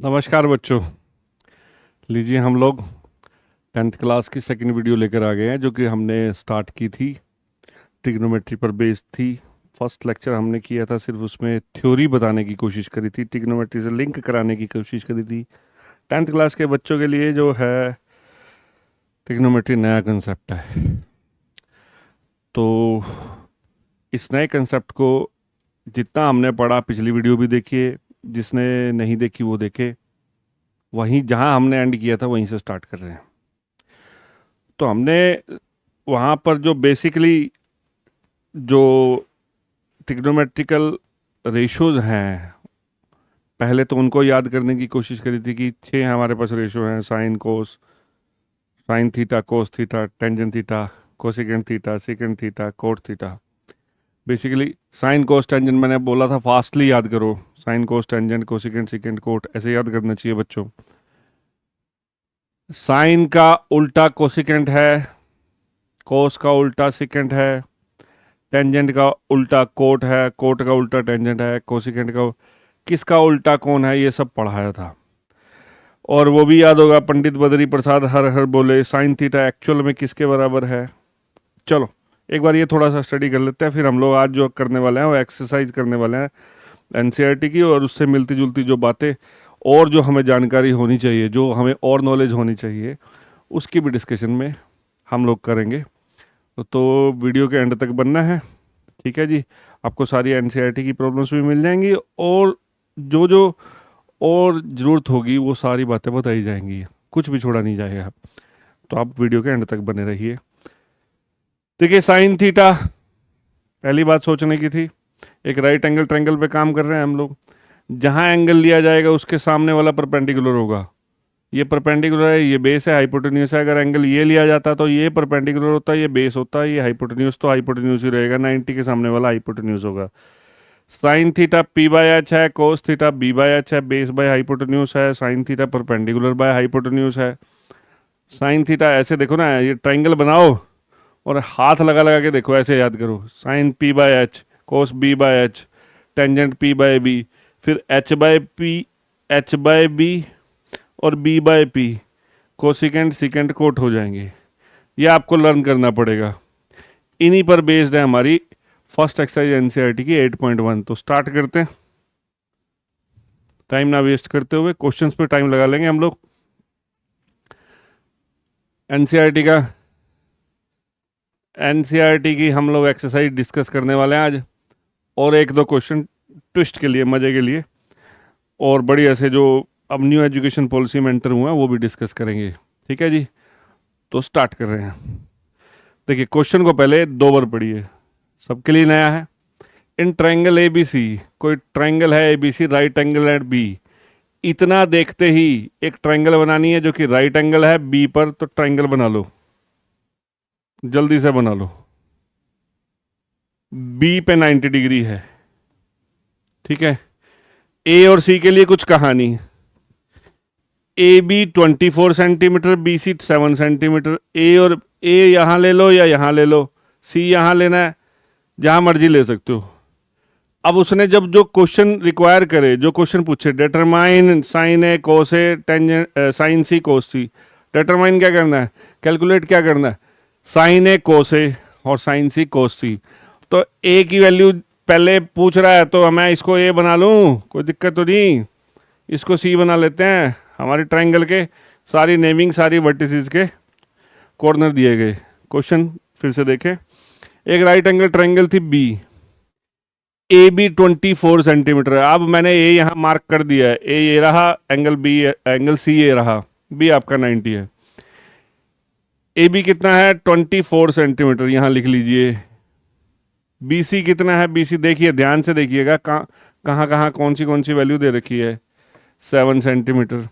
नमस्कार बच्चों। लीजिए हम लोग 10th क्लास की सेकंड वीडियो लेकर आ गए हैं जो कि हमने स्टार्ट की थी, ट्रिग्नोमेट्री पर बेस्ड थी। फर्स्ट लेक्चर हमने किया था, सिर्फ उसमें थ्योरी बताने की कोशिश करी थी, ट्रिग्नोमेट्री से लिंक कराने की कोशिश करी थी। 10th क्लास के बच्चों के लिए जो है ट्रिग्नोमेट्री नया कंसेप्ट है, तो इस नए कंसेप्ट को जितना हमने पढ़ा, पिछली वीडियो भी देखिए, जिसने नहीं देखी वो देखे। वहीं जहां हमने एंड किया था वहीं से स्टार्ट कर रहे हैं। तो हमने वहाँ पर जो बेसिकली जो ट्रिग्नोमेट्रिकल रेशोज हैं, पहले तो उनको याद करने की कोशिश करी थी कि 6 हमारे पास रेशो हैं: sine cos, sine theta, cos theta, tangent theta, cosecant theta, secant theta, cot theta. Basically sine cos tangent मैंने बोला था फास्टली याद करो, sine cos tangent cosecant secant cot, ऐसे याद करना चाहिए बच्चों। साइन का उल्टा कोसिकेंट है, कोस का उल्टा सेकेंट है, टेंजेंट का उल्टा कोट है, कोट का उल्टा टेंजेंट है, कोसिकेंट का किसका उल्टा कौन है, ये सब पढ़ाया था। और वो भी याद होगा, पंडित बद्री प्रसाद हर हर बोले साइन थीटा एक्चुअल में किसके बराबर है। चलो एक बार ये थोड़ा सा स्टडी कर लेते हैं, फिर हम लोग आज जो करने वाले हैं वो एक्सरसाइज करने वाले हैं एनसीईआरटी की, और उससे मिलती जुलती जो बातें और जो हमें जानकारी होनी चाहिए, जो हमें और नॉलेज होनी चाहिए, उसकी भी डिस्कशन में हम लोग करेंगे। तो वीडियो के एंड तक बनना है, ठीक है जी। आपको सारी एनसीईआरटी की प्रॉब्लम्स भी मिल जाएंगी, और जो जो और ज़रूरत होगी वो सारी बातें बताई जाएंगी, कुछ भी छोड़ा नहीं जाएगा। तो आप वीडियो के एंड तक बने रहिए। देखिए, साइन थीटा, पहली बात सोचने की थी, एक राइट एंगल ट्रायंगल पे काम कर रहे हैं हम लोग। जहाँ एंगल लिया जाएगा उसके सामने वाला परपेंडिकुलर होगा। ये परपेंडिकुलर है, ये बेस है, हाइपोटेन्यूस है। अगर एंगल ये लिया जाता तो ये परपेंडिकुलर होता, ये बेस होता, ये हाइपोटेन्यूस, तो हाइपोटेन्यूस ही रहेगा, 90 के सामने वाला हाइपोटेन्यूस होगा। Sine theta P by H है, cos theta B by H है, बेस बाय हाइपोटेन्यूस है, sine theta perpendicular by hypotenuse है। साइन थीटा ऐसे देखो ना, ये ट्राइंगल बनाओ और हाथ लगा लगा के देखो, ऐसे याद करो, sine P by H, cos B by H, tangent P by B, फिर H by P, H by B और B by P, cosecant secant cot हो जाएंगे। ये आपको लर्न करना पड़ेगा। इन्हीं पर बेस्ड है हमारी फर्स्ट एक्सरसाइज एनसीईआरटी की 8.1। तो स्टार्ट करते हैं, टाइम ना वेस्ट करते हुए। क्वेश्चंस पे टाइम लगा लेंगे हम लोग। एनसीईआरटी की हम लोग एक्सरसाइज डिस्कस करने वाले हैं आज, और एक दो क्वेश्चन ट्विस्ट के लिए, मज़े के लिए, और बढ़िया से जो अब न्यू एजुकेशन पॉलिसी में एंटर हुआ है वो भी डिस्कस करेंगे, ठीक है जी। तो स्टार्ट कर रहे हैं। देखिए, क्वेश्चन को पहले 2 बार पढ़िए, सबके लिए नया है। इन ट्रायंगल ए बी सी, कोई ट्रायंगल है A B C, right angle at B, इतना देखते ही एक ट्रायंगल बनानी है जो कि राइट एंगल है बी पर, तो ट्रायंगल बना लो, जल्दी से बना लो। बी पे 90 डिग्री है, ठीक है। ए और सी के लिए कुछ कहानी, A B 24 centimetre, B C 7 centimetre. A और ए यहाँ ले लो या यहाँ ले लो, सी यहाँ लेना है, जहाँ मर्जी ले सकते हो। अब उसने जब जो क्वेश्चन रिक्वायर करे, जो क्वेश्चन पूछे, डिटरमाइन साइन ए कोस ए टेंजेंट साइन सी कोस सी, डिटरमाइन क्या करना है, कैलकुलेट क्या करना है, साइन ए कोस ए और साइन सी कोस सी। तो ए की वैल्यू पहले पूछ रहा है, तो मैं इसको ए बना लूँ, कोई दिक्कत तो नहीं, इसको सी बना लेते हैं। हमारी ट्रायंगल के सारी नेमिंग, सारी वर्टिसेस के कॉर्नर दिए गए। क्वेश्चन फिर से देखें, एक राइट एंगल ट्रायंगल थी बी, ए बी 24 सेंटीमीटर है। अब मैंने ए यहाँ मार्क कर दिया है, ए ये रहा, एंगल बी, एंगल सी ये रहा, बी आपका 90 है। ए बी कितना है, 24 सेंटीमीटर, यहाँ लिख लीजिए। बी सी कितना है, बी सी देखिए, ध्यान से देखिएगा, कहाँ कहाँ कौन सी वैल्यू दे रखी है, 7 सेंटीमीटर।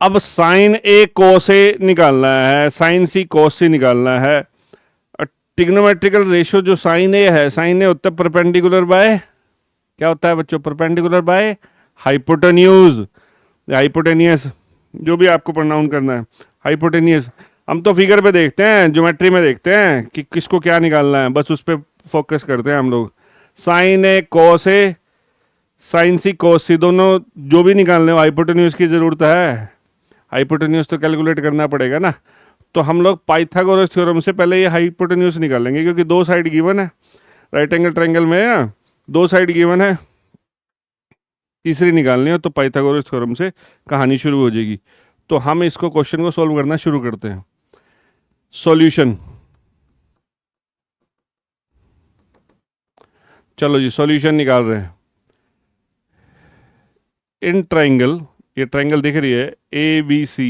अब साइन ए कोस ए निकालना है, साइन सी कोस सी निकालना है। ट्रिग्नोमेट्रिकल रेशियो जो साइन ए है, साइन ए होता है परपेंडिकुलर बाय, क्या होता है बच्चों, परपेंडिकुलर बाय हाइपोटेन्यूज, हाइपोटेनियस, जो भी आपको प्रोनाउंस करना है, हाइपोटेनियस। हम तो फिगर पे देखते हैं, ज्योमेट्री में देखते हैं कि किसको क्या निकालना है, बस उस पर फोकस करते हैं हम लोग। साइन ए कोस ए साइन सी कोस सी दोनों जो भी निकालने हो, हाइपोटेन्यूज की ज़रूरत है। हाइपोटेन्यूज तो कैलकुलेट करना पड़ेगा ना। तो हम लोग पाइथागोरस थ्योरम से पहले ये हाइपोटेन्यूज निकालेंगे, क्योंकि दो साइड गिवन है राइट एंगल ट्रायंगल में, दो साइड गिवन है, तीसरी निकालनी हो तो पाइथागोरस थ्योरम से कहानी शुरू हो जाएगी। तो हम इसको क्वेश्चन को सॉल्व करना शुरू करते हैं। सॉल्यूशन, चलो जी सॉल्यूशन निकाल रहे हैं। इन ट्रायंगल, ये ट्रायंगल दिख रही है ए बी सी,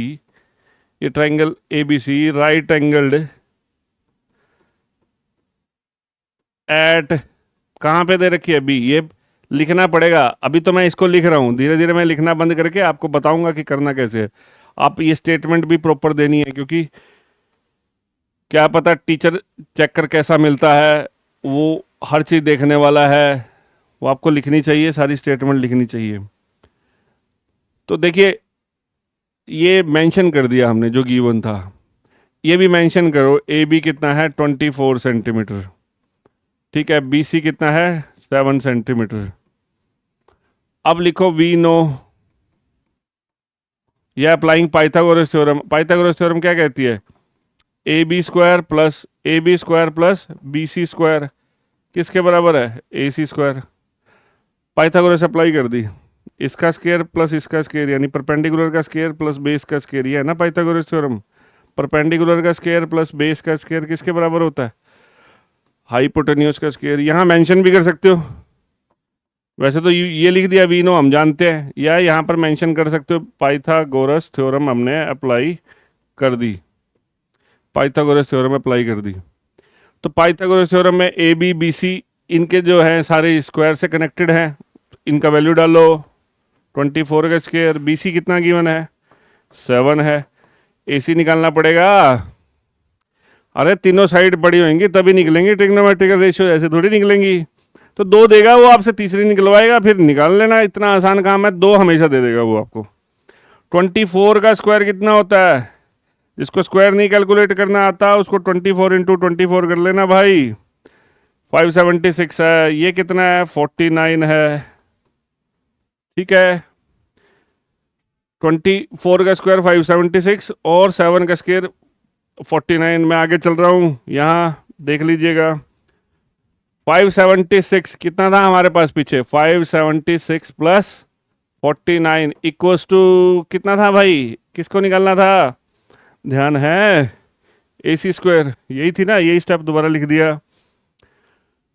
ये triangle A B C right angled at, कहाँ पे दे रखी है बी, ये लिखना पड़ेगा। अभी तो मैं इसको लिख रहा हूँ, धीरे धीरे मैं लिखना बंद करके आपको बताऊंगा कि करना कैसे है। आप ये स्टेटमेंट भी प्रॉपर देनी है, क्योंकि क्या पता टीचर चेक कर कैसा मिलता है, वो हर चीज़ देखने वाला है, वो आपको लिखनी चाहिए, सारी स्टेटमेंट लिखनी चाहिए। तो देखिए ये मेंशन कर दिया हमने जो गिवन था, ये भी मेंशन करो। ए बी कितना है 24 सेंटीमीटर, ठीक है। बी सी कितना है 7 सेंटीमीटर। अब लिखो वी नो, यह applying Pythagoras theorem. Pythagoras theorem क्या कहती है, A B square plus B C square किसके बराबर है, A C square. Pythagoras apply कर दी, इसका स्क्वायर प्लस इसका स्क्वायर, यानी परपेंडिकुलर का स्क्वायर प्लस बेस का स्क्वायर, ये है ना पाइथागोरस थ्योरम। परपेंडिकुलर का स्क्वायर प्लस बेस का स्क्वायर किसके बराबर होता है, हाइपोटेन्यूज का स्क्वायर। यहाँ मेंशन भी कर सकते हो, वैसे तो ये लिख दिया वी नो हम जानते हैं, या यहाँ पर मेंशन कर सकते हो पाइथागोरस थ्योरम हमने अप्लाई कर दी, पाइथागोरस थ्योरम अप्लाई कर दी। तो पाइथागोरस थ्योरम में ए बी बी सी इनके जो हैं सारे स्क्वायर से कनेक्टेड हैं, इनका वैल्यू डालो 24 का स्क्वायर, बी सी कितना गिवन है 7 है, ए सी निकालना पड़ेगा। अरे तीनों साइड बड़ी होंगी तभी निकलेंगी ट्रिग्नोमेट्रिकल रेशियो, ऐसे थोड़ी निकलेंगी। तो दो देगा वो आपसे, तीसरी निकलवाएगा, फिर निकाल लेना, इतना आसान काम है, दो हमेशा दे देगा वो आपको। 24 का स्क्वायर कितना होता है, जिसको स्क्वायर नहीं कैलकुलेट करना आता उसको 24 इंटू 24 कर लेना भाई, 576 है। ये कितना है 49 है, ठीक है। 24 का स्क्वायर 576 और 7 का स्क्वायर 49। मैं आगे चल रहा हूँ, यहाँ देख लीजिएगा 576 कितना था हमारे पास पीछे, 576 प्लस 49 इक्वल्स टू कितना था भाई, किसको निकालना था, ध्यान है, ए सी स्क्वायर, यही थी ना, यही स्टेप दोबारा लिख दिया।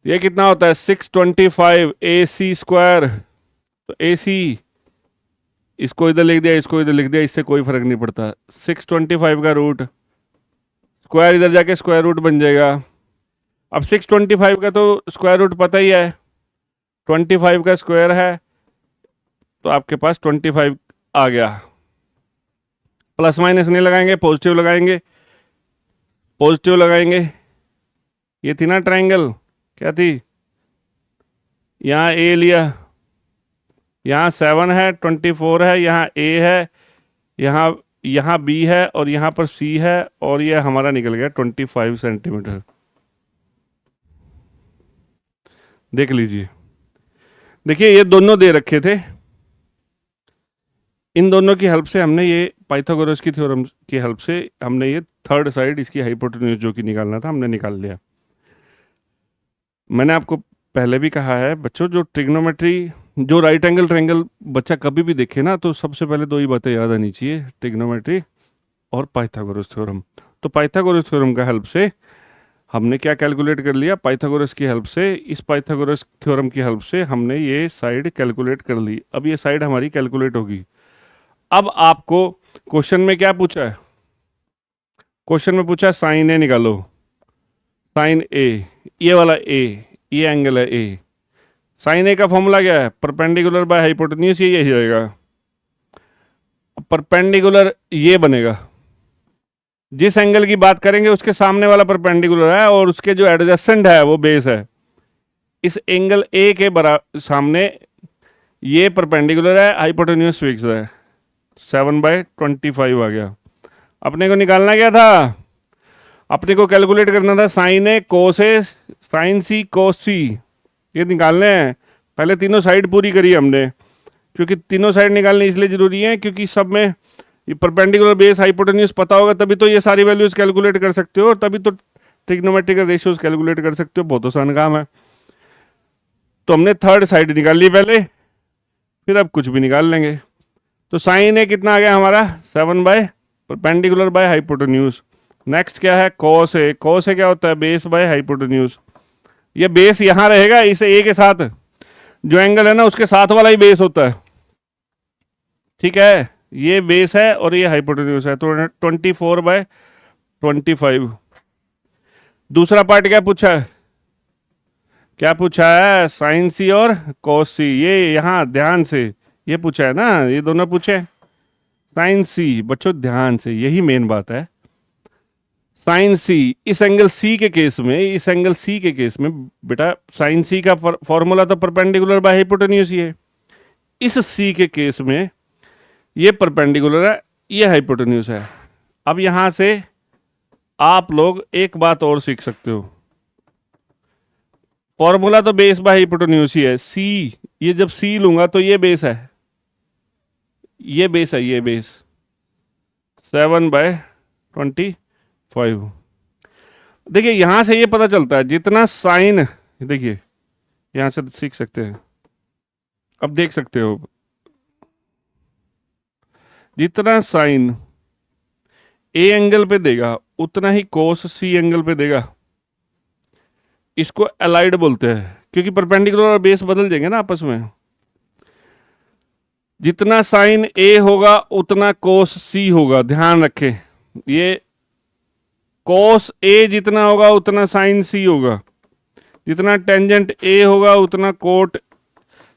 ये कितना होता है 625 ए सी स्क्वायर। तो ए सी, इसको इधर लिख दिया, इसको इधर लिख दिया, इससे कोई फर्क नहीं पड़ता। 625 का रूट, स्क्वायर इधर जाके स्क्वायर रूट बन जाएगा। अब 625 का तो स्क्वायर रूट पता ही है, 25 का स्क्वायर है, तो आपके पास 25 आ गया। प्लस माइनस नहीं लगाएंगे, पॉजिटिव लगाएंगे, पॉजिटिव लगाएंगे। ये थी ना ट्रायंगल, क्या थी, यहाँ ए लिया, यहाँ 7 है, 24 है, यहाँ ए है, यहाँ बी है और यहाँ पर सी है, और ये हमारा निकल गया 25 सेंटीमीटर। देख लीजिए, देखिए ये दोनों दे रखे थे, इन दोनों की हेल्प से हमने ये पाइथागोरस की थ्योरम की हेल्प से हमने ये थर्ड साइड इसकी हाइपोटेन्यूज जो कि निकालना था हमने निकाल लिया। मैंने आपको पहले भी कहा है बच्चों, जो ट्रिग्नोमेट्री, जो राइट एंगल ट्रायंगल बच्चा कभी भी देखे ना, तो सबसे पहले दो ही बातें याद आनी चाहिए, ट्रिग्नोमेट्री और पाइथागोरस थ्योरम। तो पाइथागोरस थ्योरम का हेल्प से हमने क्या कैलकुलेट कर लिया, पाइथागोरस की हेल्प से, इस पाइथागोरस थ्योरम की हेल्प से हमने ये साइड कैलकुलेट कर ली। अब ये साइड हमारी कैलकुलेट होगी। अब आपको क्वेश्चन में क्या पूछा है, क्वेश्चन में पूछा साइन ए निकालो, साइन ए, ये वाला ए, ये एंगल है ए, साइन ए का फॉर्मूला क्या है, परपेंडिकुलर बाय हाइपोटेन्यूज, ये रहेगा। परपेंडिकुलर ये बनेगा, जिस एंगल की बात करेंगे उसके सामने वाला परपेंडिकुलर है और उसके जो एडजेसेंट है वो बेस है। इस एंगल ए के बराबर सामने ये परपेंडिकुलर है, हाइपोटेन्यूज फिक्स है, 7/25 आ गया। अपने को निकालना क्या था, अपने को कैलकुलेट करना था साइन ए कोस ए साइन सी कोस सी, ये निकालने हैं। पहले तीनों साइड पूरी करी हमने, क्योंकि तीनों साइड निकालनी इसलिए जरूरी है क्योंकि सब में ये परपेंडिकुलर बेस हाइपोटेन्यूज पता होगा तभी तो ये सारी वैल्यूज कैलकुलेट कर सकते हो, और तभी तो ट्रिग्नोमेट्रिकल रेशियोज कैलकुलेट कर सकते हो। बहुत आसान काम है। तो हमने थर्ड साइड निकाल ली पहले, फिर अब कुछ भी निकाल लेंगे। तो साइन ए कितना आ गया हमारा 7 by perpendicular by hypotenuse. Next क्या है कॉस ए। कॉस ए क्या होता है बेस बाय हाइपोटेन्यूज। ये बेस यहां रहेगा इसे ए के साथ, जो एंगल है ना उसके साथ वाला ही बेस होता है, ठीक है। ये बेस है और ये हाइपोटेन्यूज है, तो 24/25। दूसरा पार्ट क्या पूछा है, क्या पूछा है साइन सी और कॉस सी। ये यहां ध्यान से ये पूछा है ना, ये दोनों पूछे साइन सी। बच्चों ध्यान से, यही मेन बात है। साइन सी इस एंगल सी के केस में, इस एंगल सी के केस में बेटा साइन सी का फॉर्मूला तो परपेंडिकुलर बाय हाइपोटेन्यूज ही है। इस सी के केस में ये परपेंडिकुलर है, ये हाइपोटेन्यूज है। अब यहां से आप लोग एक बात और सीख सकते हो, फॉर्मूला तो बेस बाय हाइपोटेन्यूज ही है। सी, ये जब सी लूंगा तो ये बेस है, ये बेस है, ये बेस 7/25। देखिए यहां से ये पता चलता है जितना साइन, देखिए यहां से सीख सकते हैं, अब देख सकते हो जितना साइन ए एंगल पे देगा उतना ही कोस सी एंगल पे देगा। इसको अलाइड बोलते हैं, क्योंकि परपेंडिकुलर और बेस बदल जाएंगे ना आपस में। जितना साइन ए होगा उतना कोस सी होगा, ध्यान रखें। ये कोस ए जितना होगा उतना साइन सी होगा, जितना टेंजेंट ए होगा उतना कोट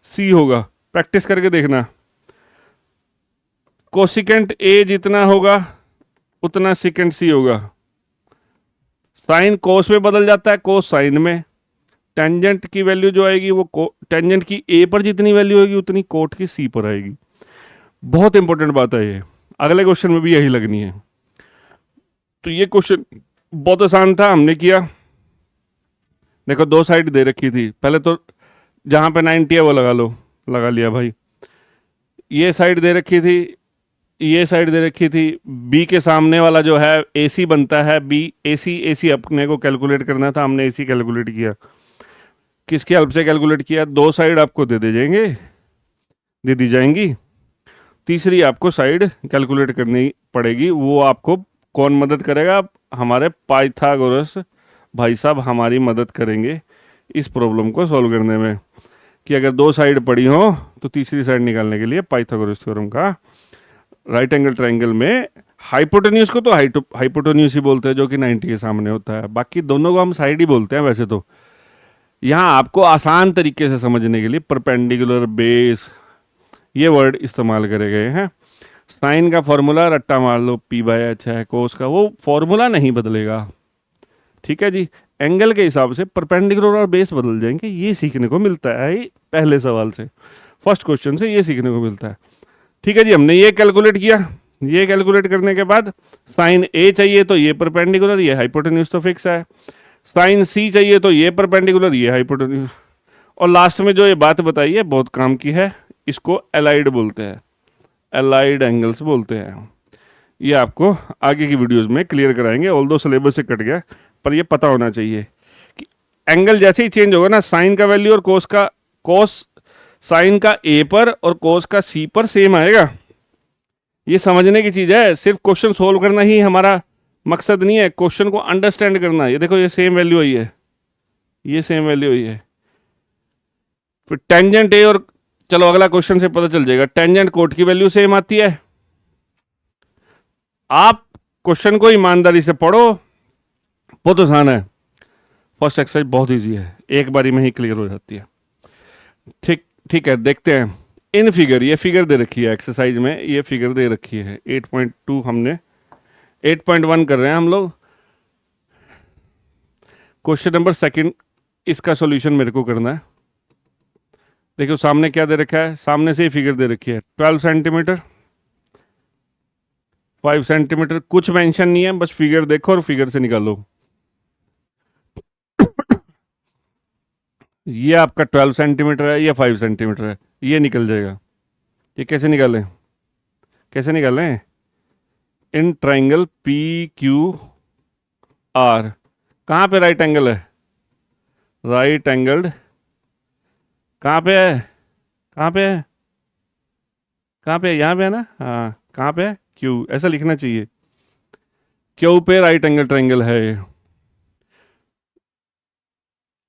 सी होगा। प्रैक्टिस करके देखना। कोसिकेंट ए जितना होगा उतना सिकेंट सी होगा। साइन कोस में बदल जाता है, कोस साइन में। टेंजेंट की वैल्यू जो आएगी वो टेंजेंट की ए पर जितनी वैल्यू होगी उतनी कोट की सी पर आएगी। बहुत इंपॉर्टेंट बात है ये, अगले क्वेश्चन में भी यही लगनी है। तो ये क्वेश्चन बहुत आसान था, हमने किया। देखो दो साइड दे रखी थी, पहले तो जहां पे 90 है वो लगा लो, लगा लिया भाई। ये साइड दे रखी थी, ये साइड दे रखी थी। बी के सामने वाला जो है AC बनता है, बी AC अपने को कैलकुलेट करना था, हमने AC कैलकुलेट किया। किसकी हेल्प से कैलकुलेट किया, दो साइड आपको दे जाएंगे, दे दी जाएंगी। तीसरी आपको साइड कैलकुलेट करनी पड़ेगी, वो आपको कौन मदद करेगा, हमारे पाइथागोरस भाई साहब हमारी मदद करेंगे इस प्रॉब्लम को सॉल्व करने में। कि अगर दो साइड पड़ी हो तो तीसरी साइड निकालने के लिए पाइथागोरस थ्योरम का राइट एंगल ट्रायंगल में हाइपोटेन्यूज को तो हाइपोटेन्यूज ही बोलते हैं, जो कि 90 के सामने होता है। बाकी दोनों को हम साइड ही बोलते हैं वैसे तो। यहाँ आपको आसान तरीके से समझने के लिए परपेंडिकुलर बेस ये वर्ड इस्तेमाल करे गए हैं। साइन का फॉर्मूला रट्टा मार लो, P/H है, कोस का वो फॉर्मूला नहीं बदलेगा, ठीक है जी। एंगल के हिसाब से परपेंडिकुलर और बेस बदल जाएंगे, ये सीखने को मिलता है पहले सवाल से, फर्स्ट क्वेश्चन से ये सीखने को मिलता है, ठीक है जी। हमने ये कैलकुलेट किया, ये कैलकुलेट करने के बाद साइन ए चाहिए तो ये परपेंडिकुलर, ये हाइपोटेन्यूज तो फिक्स है। साइन सी चाहिए तो ये परपेंडिकुलर, ये हाइपोटेन्यूज। और लास्ट में जो ये बात बताई है बहुत काम की है, इसको एलाइड बोलते हैं, एलाइड एंगल्स बोलते हैं। ये आपको आगे की वीडियोस में क्लियर कराएंगे, ऑल्दो सिलेबस से कट गया, पर ये पता होना चाहिए कि एंगल जैसे ही चेंज होगा ना, साइन का वैल्यू और कोस साइन का ए पर और कोस का सी पर सेम आएगा। ये समझने की चीज है, सिर्फ क्वेश्चन सोल्व करना ही हमारा मकसद नहीं है, क्वेश्चन को अंडरस्टैंड करना। ये देखो ये सेम वैल्यू हुई है, ये सेम वैल्यू हुई है। फिर टेंजेंट ए और, चलो अगला क्वेश्चन से पता चल जाएगा, टेंजेंट कोट की वैल्यू सेम आती है। आप क्वेश्चन को ईमानदारी से पढ़ो, बहुत आसान है। फर्स्ट एक्सरसाइज बहुत इजी है, एक बारी में ही क्लियर हो जाती है। ठीक है, देखते हैं इन फिगर। ये फिगर दे रखी है एक्सरसाइज में, ये फिगर दे रखी है 8.2, हमने 8.1 कर रहे हैं हम लोग। क्वेश्चन नंबर सेकंड, इसका सॉल्यूशन मेरे को करना है। देखो सामने क्या दे रखा है, सामने से ही फिगर दे रखी है 12 सेंटीमीटर, 5 सेंटीमीटर, कुछ मेंशन नहीं है, बस फिगर देखो और फिगर से निकालो। ये आपका 12 सेंटीमीटर है, ये 5 सेंटीमीटर है, ये निकल जाएगा। ये कैसे निकालें, कैसे निकालें? In triangle P Q R, कहाँ पे राइट एंगल है? राइट एंगल्ड कहाँ पे है? कहाँ पे है? कहाँ पे है? यहाँ पे है ना? हाँ, कहाँ पे है? क्यू, ऐसा लिखना चाहिए। क्यू पे राइट एंगल ट्राइंगल है ये।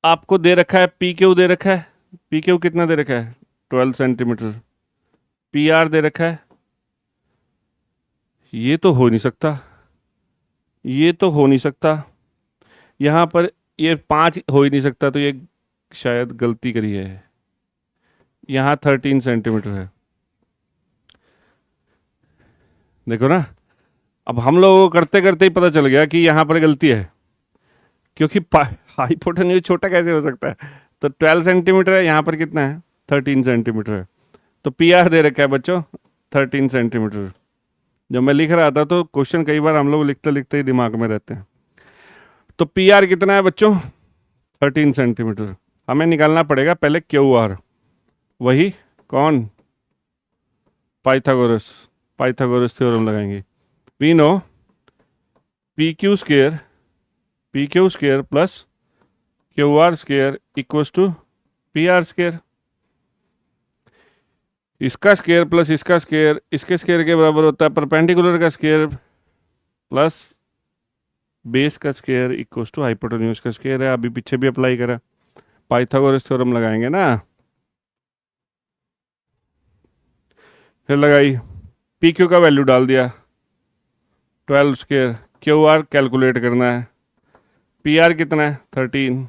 आपको दे रखा है पी क्यू, दे रखा है पी क्यू कितना दे रखा है? 12 सेंटीमीटर। पी आर दे रखा है, ये तो हो नहीं सकता, ये तो हो नहीं सकता। यहाँ पर ये 5 हो ही नहीं सकता, तो ये शायद गलती करी है। यहाँ 13 सेंटीमीटर है, देखो ना। अब हम लोगों को करते करते ही पता चल गया कि यहाँ पर गलती है, क्योंकि हाइपोटेन्यूज छोटा कैसे हो सकता है? तो 12 सेंटीमीटर है, यहाँ पर कितना है? 13 सेंटीमीटर है। तो पी आर दे रखा है बच्चों 13 सेंटीमीटर। जब मैं लिख रहा था तो क्वेश्चन कई बार हम लोग लिखते लिखते ही दिमाग में रहते हैं। तो पी आर कितना है बच्चों? 13 सेंटीमीटर। हमें निकालना पड़ेगा पहले क्यू आर, वही कौन? पाइथागोरस, पाइथागोरस थ्योरम लगाएंगे। We know P Q square plus Q R square equals to P R square. इसका स्क्वेयर प्लस इसका स्क्वेयर इसके स्क्वेयर के बराबर होता है परपेंडिकुलर का स्क्वेयर प्लस बेस का स्क्वेयर इक्वल्स टू हाइपोटेन्यूज का स्क्वेयर है। अभी पीछे भी अप्लाई करा, पाइथागोरस थ्योरम लगाएंगे ना। फिर लगाई, पी क्यू का वैल्यू डाल दिया 12 स्क्वेयर, क्यू आर कैलकुलेट करना है, पी आर कितना है? 13।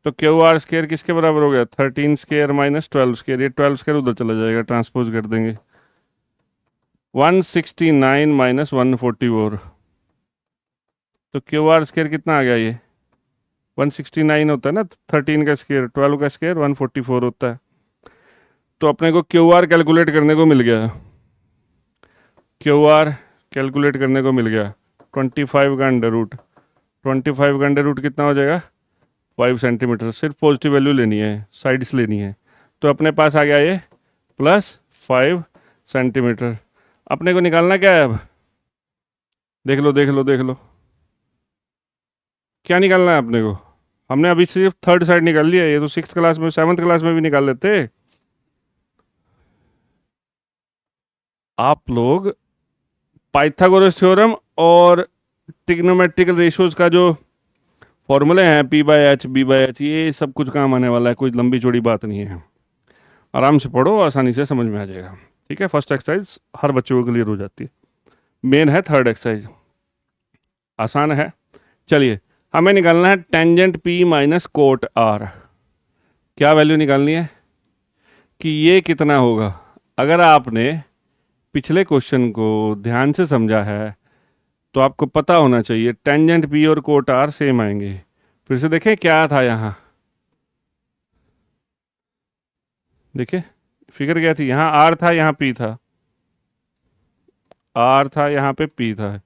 तो क्यू आर स्क्वेयर किसके बराबर हो गया? 13 स्क्वेयर माइनस 12 स्क्वेयर। ये 12 स्क्वेयर उधर चला जाएगा, ट्रांसपोज कर देंगे। 169 माइनस 144, तो क्यू आर स्क्वेयर कितना आ गया? ये 169 होता है ना, 13 का स्क्वेयर, 12 का स्क्वेयर 144 होता है। तो अपने को क्यू आर कैलकुलेट करने को मिल गया, क्यू आर कैलकुलेट करने को मिल गया 25 का अंडर रूट। 25 का अंडर रूट कितना हो जाएगा? 5 सेंटीमीटर। सिर्फ पॉजिटिव वैल्यू लेनी है, साइड्स लेनी है। तो अपने पास आ गया ये +5 सेंटीमीटर। अपने को निकालना क्या है अब? देख लो देख लो देख लो, क्या निकालना है अपने को? हमने अभी सिर्फ थर्ड साइड निकाल लिया, ये तो 6th क्लास में 7th क्लास में भी निकाल लेते। आप लोग पाइथागोरस थ्योरम और ट्रिग्नोमेट्रिकल रेशियोज का जो फॉर्मूले हैं P/H B/H, ये सब कुछ काम आने वाला है, कोई लंबी चौड़ी बात नहीं है। आराम से पढ़ो, आसानी से समझ में आ जाएगा। ठीक है, फर्स्ट एक्सरसाइज हर बच्चे को क्लियर हो जाती है। मेन है थर्ड एक्सरसाइज, आसान है। चलिए, हमें निकालना है tangent P minus cot R। क्या वैल्यू निकालनी है कि ये कितना होगा? अगर आपने पिछले क्वेश्चन को ध्यान से समझा है तो आपको पता होना चाहिए टेंजेंट P और कोट R सेम आएंगे। फिर से देखें क्या था यहाँ, देखिए फिगर क्या थी? यहाँ R था, यहाँ P था, R था, यहाँ पे P था,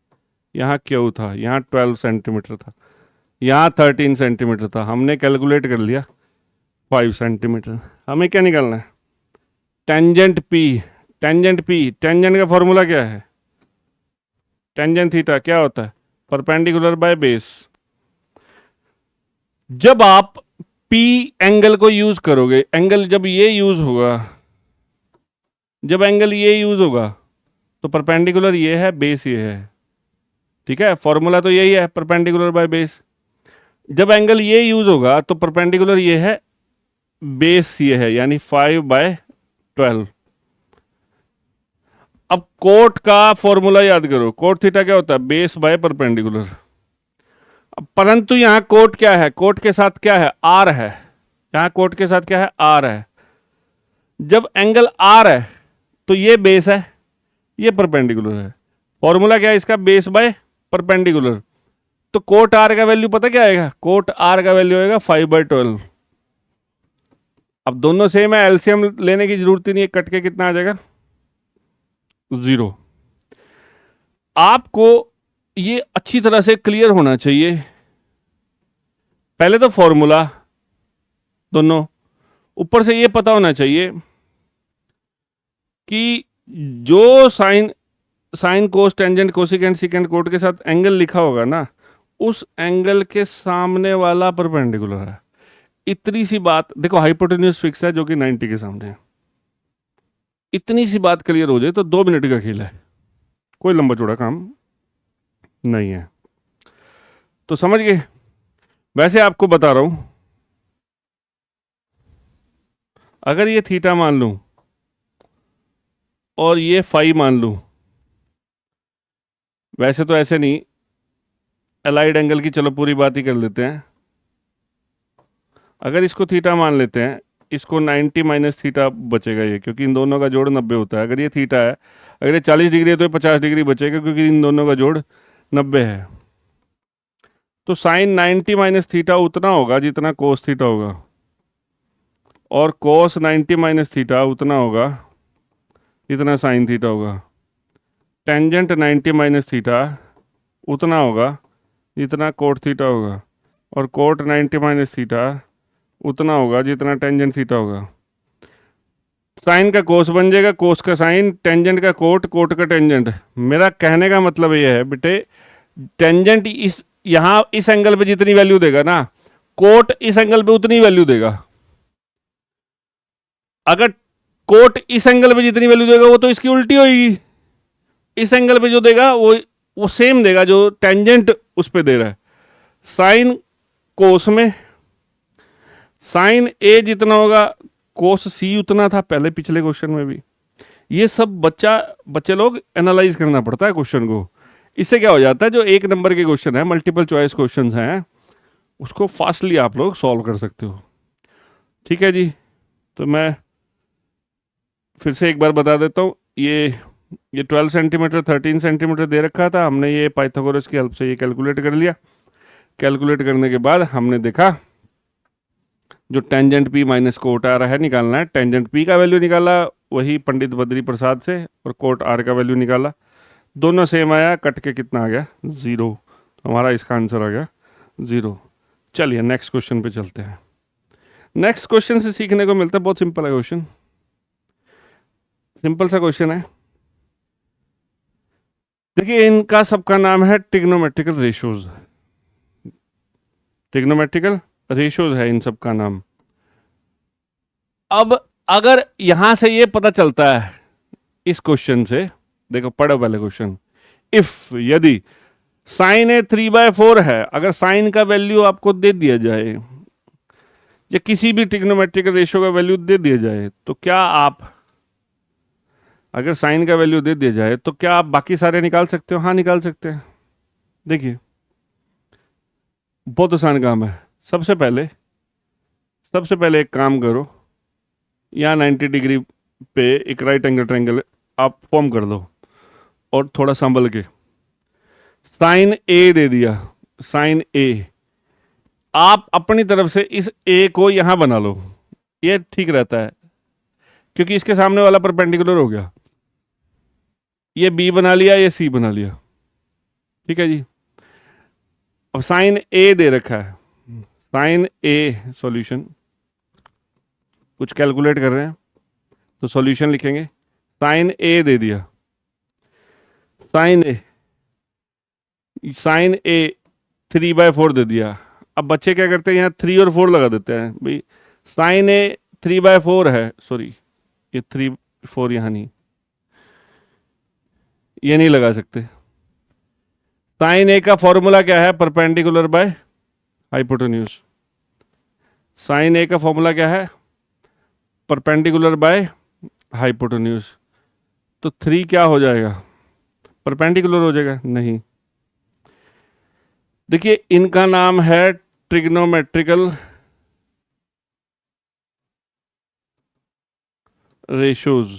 यहाँ Q था, यहाँ 12 सेंटीमीटर था, यहाँ 13 सेंटीमीटर था। हमने कैलकुलेट कर लिया 5 सेंटीमीटर। हमें क्या निकालना है? Tangent P। Tangent P, tangent का फॉर्मूला क्या है? टेंजेंट थीटा क्या होता है? Perpendicular by base. जब आप P एंगल को यूज करोगे, एंगल जब ये यूज होगा, जब एंगल ये यूज होगा तो परपेंडिकुलर ये है, बेस ये है। ठीक है, फॉर्मूला तो यही है, परपेंडिकुलर बाय बेस। जब एंगल ये यूज होगा तो परपेंडिकुलर ये है, बेस ये है, यानी 5/12। अब कोट का फॉर्मूला याद करो, कोट थीटा क्या होता है? Base by perpendicular. परंतु यहां कोट क्या है? कोट के साथ क्या है? आर है। यहां कोट के साथ क्या है? आर है। जब एंगल आर है तो ये बेस है, ये परपेंडिकुलर है। फॉर्मूला क्या है इसका? Base by perpendicular. तो कोट आर का वैल्यू पता क्या आएगा? कोट आर का वैल्यू आएगा 5/12। अब दोनों सेम है, एलसीएम लेने की जरूरत ही नहीं है, कट के कितना आ जाएगा? 0। आपको ये अच्छी तरह से क्लियर होना चाहिए। पहले तो फॉर्मूला, दोनों। ऊपर से ये पता होना चाहिए कि जो sine sine cos tangent cosecant secant cot के साथ एंगल लिखा होगा ना, उस एंगल के सामने वाला परपेंडिकुलर है। इतनी सी बात देखो, हाइपोटेन्यूज फिक्स है जो कि 90 के सामने है। इतनी सी बात क्लियर हो जाए तो 2 मिनट का खेल है, कोई लंबा चौड़ा काम नहीं है। तो समझ गए। वैसे आपको बता रहा हूं, अगर ये थीटा मान लूं और ये फाई मान लूं, वैसे तो ऐसे नहीं, अलाइड एंगल की चलो पूरी बात ही कर लेते हैं। अगर इसको थीटा मान लेते हैं, इसको 90 माइनस थीटा बचेगा ये, क्योंकि इन दोनों का जोड़ 90 होता है। अगर ये थीटा है, अगर ये 40 डिग्री है तो ये 50 डिग्री बचेगा, क्योंकि इन दोनों का जोड़ 90 है। तो साइन 90 माइनस थीटा उतना होगा जितना कोस थीटा होगा, और कोस 90 माइनस थीटा उतना होगा जितना साइन थीटा होगा। टेंजेंट 90 माइनस थीटा उतना होगा जितना कोट थीटा होगा, और कोट 90 माइनस थीटा उतना होगा जितना टेंजेंट थीटा होगा। साइन का कोस बन जाएगा, कोस का साइन, टेंजेंट का कोट, कोट का टेंजेंट। मेरा कहने का मतलब ये है बेटे, टेंजेंट इस यहां इस एंगल पे जितनी वैल्यू देगा ना, कोट इस एंगल पे उतनी वैल्यू देगा। अगर कोट इस एंगल पे जितनी वैल्यू देगा वो तो इसकी उल्टी होगी। इस एंगल पे जो देगा वो सेम देगा जो टेंजेंट उस पे दे रहा है। साइन कोस में साइन ए जितना होगा कोस सी उतना था पहले पिछले क्वेश्चन में भी। ये सब बच्चे लोग एनालाइज करना पड़ता है क्वेश्चन को। इससे क्या हो जाता है, जो एक नंबर के क्वेश्चन है, मल्टीपल चॉइस क्वेश्चन हैं, उसको फास्टली आप लोग सॉल्व कर सकते हो। ठीक है जी। तो मैं फिर से एक बार बता देता हूँ, ये 12 सेंटीमीटर 13 सेंटीमीटर दे रखा था हमने, ये पाइथागोरस की हेल्प से ये कैलकुलेट कर लिया। कैलकुलेट करने के बाद हमने देखा जो tangent P minus cot R है निकालना है। टेंजेंट पी का वैल्यू निकाला वही पंडित बद्री प्रसाद से, और कोट आर का वैल्यू निकाला, दोनों सेम आया, कट के कितना आ गया 0। तो हमारा इसका आंसर आ गया 0। चलिए नेक्स्ट क्वेश्चन पे चलते हैं। नेक्स्ट क्वेश्चन से सीखने को मिलता है, बहुत सिंपल है क्वेश्चन, सिंपल सा क्वेश्चन है। देखिए इनका सबका नाम है ट्रिग्नोमेट्रिकल रेशियोज। ट्रिग्नोमेट्रिकल रेशियोज है इन सबका नाम। अब अगर यहां से ये पता चलता है इस क्वेश्चन से, देखो पढ़ो पहले क्वेश्चन। इफ यदि साइन ए 3/4 है, अगर साइन का वैल्यू आपको दे दिया जाए या किसी भी ट्रिग्नोमेट्रिकल रेशियो का वैल्यू दे दिया जाए, तो क्या आप, अगर साइन का वैल्यू दे दिया जाए तो क्या आप बाकी सारे निकाल सकते हो? हाँ निकाल सकते हैं। देखिए बहुत आसान काम है। सबसे पहले एक काम करो, यहाँ 90 डिग्री पे एक राइट एंगल ट्रायंगल आप फॉर्म कर दो, और थोड़ा संभल के साइन ए दे दिया। साइन ए आप अपनी तरफ से इस ए को यहां बना लो, ये ठीक रहता है क्योंकि इसके सामने वाला परपेंडिकुलर हो गया। ये बी बना लिया, ये सी बना लिया, ठीक है जी। अब साइन ए दे रखा है, साइन ए सॉल्यूशन, कुछ कैलकुलेट कर रहे हैं तो सॉल्यूशन लिखेंगे। साइन ए दे दिया, साइन ए 3/4 दे दिया। अब बच्चे क्या करते हैं, यहाँ 3 और 4 लगा देते हैं भाई। साइन ए 3/4 है, सॉरी ये 3 4 यहाँ नहीं, ये नहीं लगा सकते। साइन ए का फॉर्मूला क्या है, परपेंडिकुलर बाय हाइपोटेन्यूज। साइन ए का फॉर्मूला क्या है, परपेंडिकुलर बाय हाइपोटेन्यूज। तो 3 क्या हो जाएगा, परपेंडिकुलर हो जाएगा? नहीं। देखिए इनका नाम है ट्रिग्नोमेट्रिकल रेशियोज।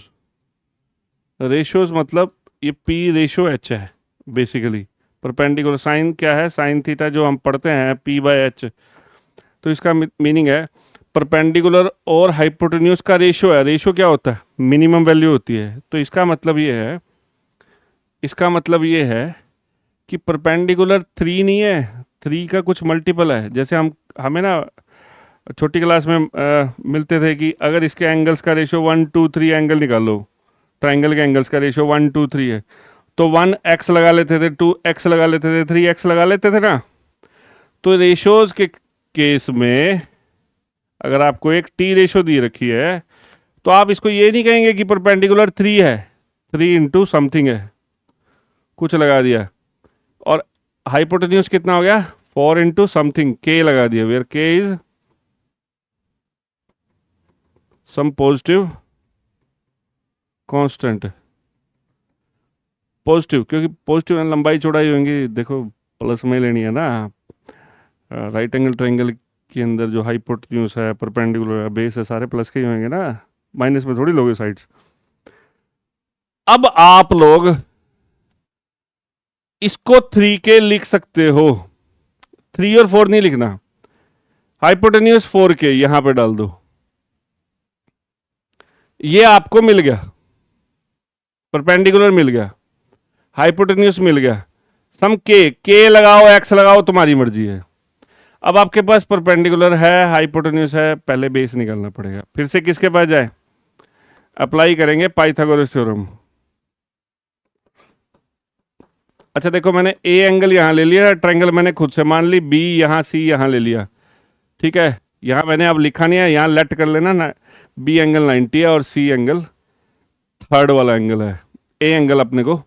रेशियोज मतलब ये पी रेशियो एच है बेसिकली। परपेंडिकुलर साइन क्या है, साइन थीटा जो हम पढ़ते हैं P/H, तो इसका मीनिंग है परपेंडिकुलर और हाइपोटेन्यूज का रेशियो है। रेशियो क्या होता है, मिनिमम वैल्यू होती है। तो इसका मतलब ये है कि परपेंडिकुलर 3 नहीं है, 3 का कुछ मल्टीपल है। जैसे हमें ना छोटी क्लास में मिलते थे कि अगर इसके एंगल्स का रेशियो 1 2 3 एंगल निकालो, ट्राइंगल के एंगल्स का रेशियो 1 2 3 है, तो 1x लगा लेते थे, 2x लगा लेते थे, 3x लगा लेते थे ना। तो रेशियोज के केस में अगर आपको एक टी रेशियो दी रखी है तो आप इसको ये नहीं कहेंगे कि परपेंडिकुलर 3 है, 3 इंटू समथिंग है, कुछ लगा दिया, और हाइपोटेन्यूज कितना हो गया 4 इंटू समथिंग, के लगा दिया, where K is some positive constant, positive, क्योंकि पॉजिटिव लंबाई चौड़ाई होंगी, देखो प्लस में लेनी है ना। राइट एंगल ट्रायंगल के अंदर जो हाइपोटेन्यूज है, परपेंडिकुलर है, बेस है, सारे प्लस के ही होंगे ना, माइनस में थोड़ी लोगे साइड्स। अब आप लोग इसको 3k लिख सकते हो, 3 और 4 नहीं लिखना, हाइपोटेन्यूज 4k यहां पे डाल दो, ये आपको मिल गया, परपेंडिकुलर मिल गया, हाइपोटेन्यूज मिल गया, सम के लगाओ एक्स लगाओ तुम्हारी मर्जी है। अब आपके पास परपेंडिकुलर है, हाइपोटेन्यूज है, पहले बेस निकालना पड़ेगा। फिर से किसके पास जाए, अप्लाई करेंगे पाइथागोरस थ्योरम। अच्छा देखो, मैंने ए एंगल यहां ले लिया, ट्रायंगल मैंने खुद से मान ली, बी यहां, सी यहां ले लिया, ठीक है। यहां मैंने अब लिखा नहीं है, यहां लेट कर लेना ना, बी एंगल 90 है और सी एंगल थर्ड वाला एंगल है। ए एंगल अपने को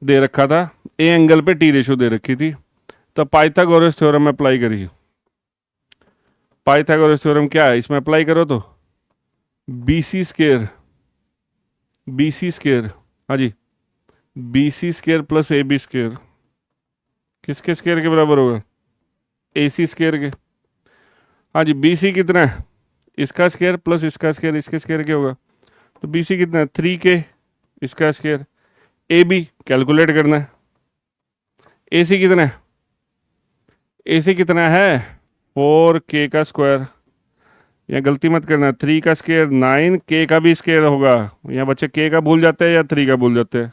दे रखा था, ए एंगल पे टी रेशियो दे रखी थी, तो पाइथागोरस थ्योरम अप्लाई करिए। पाइथागोरस थ्योरम क्या है, इसमें अप्लाई करो तो बी सी स्केयर, हाँ जी, B C square plus A B square किसके स्केयर के बराबर होगा, ए सी स्केयर के। हाँ जी, बी सी कितना है, इसका स्केयर प्लस इसका स्केयर, इसके स्केयर के होगा, तो बी सी कितना है 3k, इसका स्केयर। ए बी कैलकुलेट करना है, ए सी कितना है, ए सी कितना है 4k का स्क्वायर, यहाँ गलती मत करना, 3 का स्केयर 9, k का भी स्केयर होगा, यहाँ बच्चे k का भूल जाते हैं या 3 का भूल जाते हैं,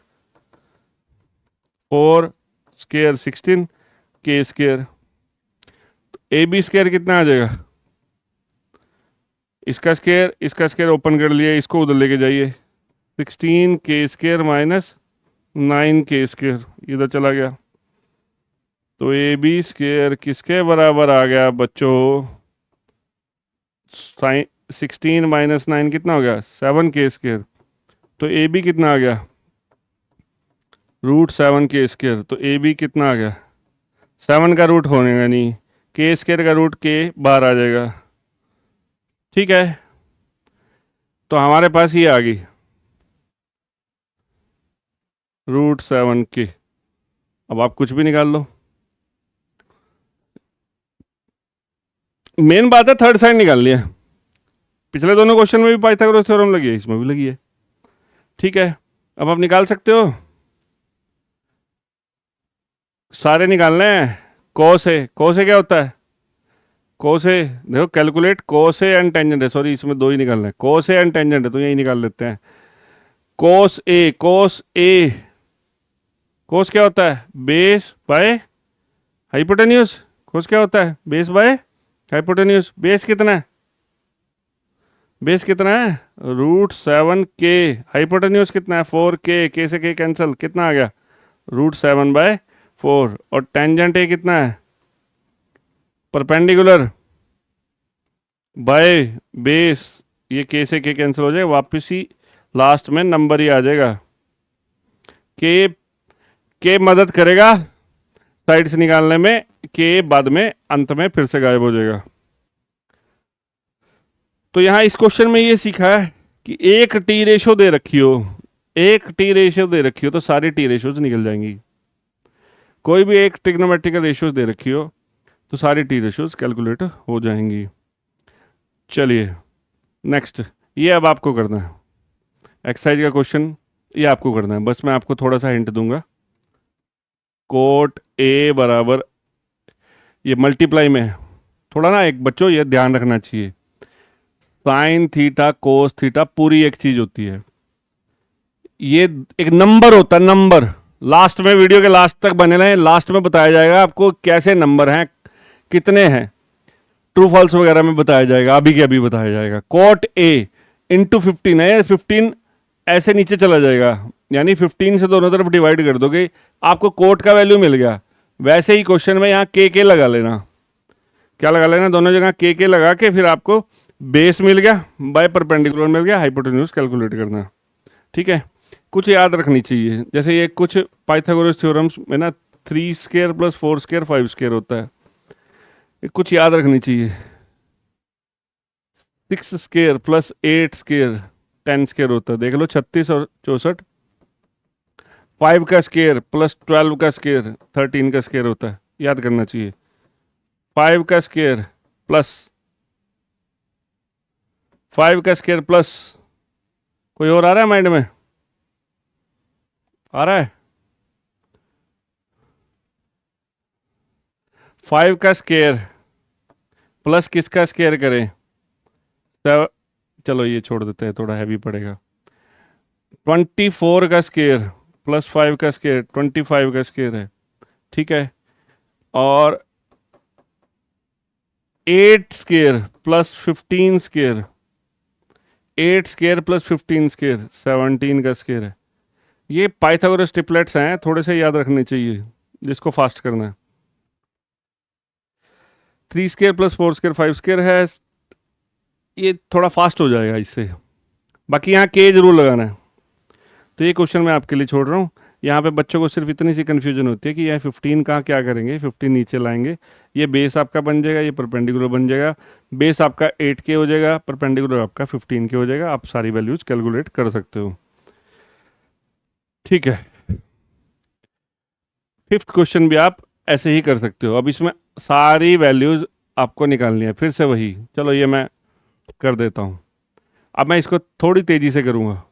4 square 16, k square, A B square कितना आ जाएगा, इसका स्केयर ओपन कर लिया, इसको उधर लेके जाइए, 16k square minus 9k square इधर चला गया, तो ए बी स्केयर किसके बराबर आ गया बच्चों, 16 माइनस 9 कितना हो गया 7k स्केयर, तो ए बी कितना आ गया √7k स्केयर, तो ए बी कितना आ गया, 7 का रूट होने का नहीं, k स्केयर का रूट k बाहर आ जाएगा, ठीक है। तो हमारे पास ये आ गई √7k। अब आप कुछ भी निकाल लो, मेन बात है थर्ड साइड निकाल लिया, पिछले दोनों क्वेश्चन में भी पाइथागोरस थ्योरम लगी है, इसमें भी लगी है, ठीक है। अब आप निकाल सकते हो, सारे निकालने हैं। कोस है, कोस है क्या होता है, कोस है देखो कैलकुलेट, कोस है एंड टेंजेंट है, सॉरी इसमें दो ही निकालना है, कोस है एंड टेंजेंट है, तो यही निकाल लेते हैं। कोस ए, कोस क्या होता है बेस बाय हाइपोटेन्यूज, कोस क्या होता है बेस बाय हाइपोटेन्यूज, बेस कितना है, बेस कितना है √7k, हाइपोटेन्यूज कितना है 4k, k से k कैंसिल, कितना आ गया √7/4, और टेंजेंट ए कितना है परपेंडिकुलर बाय बेस, ये k से k कैंसिल हो जाएगा, वापस ही लास्ट में नंबर ही आ जाएगा, के मदद करेगा साइड से निकालने में, के बाद में अंत में फिर से गायब हो जाएगा। तो यहां इस क्वेश्चन में ये सीखा है कि एक टी रेशियो दे रखी हो, तो सारी टी रेशियोज निकल जाएंगी, कोई भी एक ट्रिग्नोमेट्रिकल रेशियोज दे रखी हो तो सारी टी रेशियोज कैलकुलेट हो जाएंगी। चलिए नेक्स्ट, ये अब आपको करना है एक्सरसाइज का क्वेश्चन, ये आपको करना है, बस मैं आपको थोड़ा सा हिंट दूंगा। कोट ए बराबर, ये मल्टीप्लाई में है, थोड़ा ना एक बच्चों ये ध्यान रखना चाहिए, साइन थीटा कोस थीटा पूरी एक चीज होती है, ये एक नंबर होता है, नंबर। लास्ट में वीडियो के लास्ट तक बने रहें, लास्ट में बताया जाएगा आपको कैसे नंबर हैं, कितने हैं। ट्रू फॉल्स वगैरह में बताया जाएगा, अभी के अभी बताया जाएगा। कॉट ए इंटू 15 है, 15 ऐसे नीचे चला जाएगा, यानी 15 से दोनों तरफ डिवाइड कर दोगे, आपको कोट का वैल्यू मिल गया। वैसे ही क्वेश्चन में यहाँ के लगा लेना, क्या लगा लेना, दोनों जगह के लगा के फिर आपको बेस मिल गया, बाय परपेंडिकुलर मिल गया, हाइपोटेन्यूज कैलकुलेट करना। ठीक है, कुछ याद रखनी चाहिए, जैसे ये कुछ पाइथागोरस थ्योरम्स में ना 3 स्क्वायर प्लस 4 स्क्वायर 5 स्क्वायर होता है, ये कुछ याद रखनी चाहिए। 6 स्क्वायर प्लस 8 स्क्वायर 10 स्क्वायर होता है, देख लो 36 और 64। 5 का स्क्वायर प्लस 12 का स्क्वायर 13 का स्क्वायर होता है, याद करना चाहिए। 5 का स्क्वायर प्लस 5 का स्क्वायर प्लस, कोई और आ रहा है माइंड में, आ रहा है? 5 का स्क्वायर प्लस किसका स्क्वायर करें, चलो ये छोड़ देते हैं, थोड़ा हैवी पड़ेगा। 24 का स्क्वायर प्लस 5 का स्क्वायर 25 का स्क्वायर है, ठीक है। और 8 square plus 15 square, 8 square plus 15 square 17 का स्क्वायर है। ये पाइथागोरस ट्रिपलेट्स हैं, थोड़े से याद रखने चाहिए जिसको फास्ट करना है। 3 स्क्वायर प्लस 4 स्क्वायर 5 स्क्वायर है, ये थोड़ा फास्ट हो जाएगा इससे। बाकी यहाँ के जरूर लगाना है। तो ये क्वेश्चन मैं आपके लिए छोड़ रहा हूँ। यहाँ पे बच्चों को सिर्फ इतनी सी कन्फ्यूजन होती है कि यह 15 का क्या करेंगे, 15 नीचे लाएंगे, ये बेस आपका बन जाएगा, ये परपेंडिकुलर बन जाएगा, बेस आपका 8 के हो जाएगा, परपेंडिकुलर आपका 15 के हो जाएगा। आप सारी वैल्यूज कैलकुलेट कर सकते हो, ठीक है। 5th क्वेश्चन भी आप ऐसे ही कर सकते हो। अब इसमें सारी वैल्यूज आपको निकालनी है, फिर से वही, चलो ये मैं कर देता हूँ। अब मैं इसको थोड़ी तेजी से करूँगा।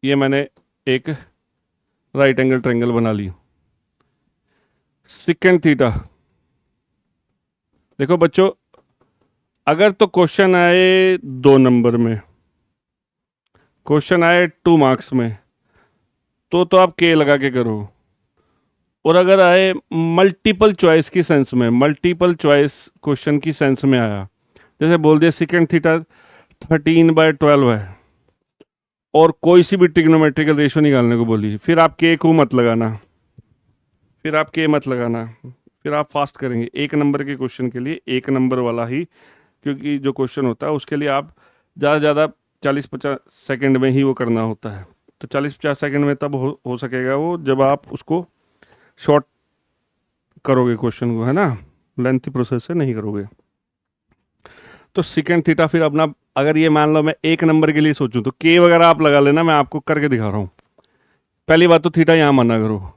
ये मैंने एक राइट एंगल ट्रायंगल बना ली, सेकंड थीटा। देखो बच्चों, अगर तो क्वेश्चन आए 2 नंबर में, क्वेश्चन आए 2 मार्क्स में, तो आप के लगा के करो। और अगर आए मल्टीपल चॉइस की सेंस में, मल्टीपल चॉइस क्वेश्चन की सेंस में आया, जैसे बोल दिया सेकंड थीटा 13/12 है और कोई सी भी ट्रिग्नोमेट्रिकल रेशियो निकालने को बोली, फिर आप के को मत लगाना, फिर आप के मत लगाना, फिर आप फास्ट करेंगे। 1 नंबर के क्वेश्चन के लिए 1 नंबर वाला ही, क्योंकि जो क्वेश्चन होता है उसके लिए आप ज़्यादा से ज़्यादा 40-50 सेकेंड में ही वो करना होता है। तो 40-50 सेकेंड में तब हो सकेगा वो जब आप उसको शॉर्ट करोगे क्वेश्चन को, है ना, लेंथी प्रोसेस से नहीं करोगे। तो सेकंड थीटा, फिर अपना, अगर ये मान लो मैं 1 नंबर के लिए सोचूं तो के वगैरह आप लगा लेना, मैं आपको करके दिखा रहा हूँ। पहली बात तो थीटा यहाँ माना करो,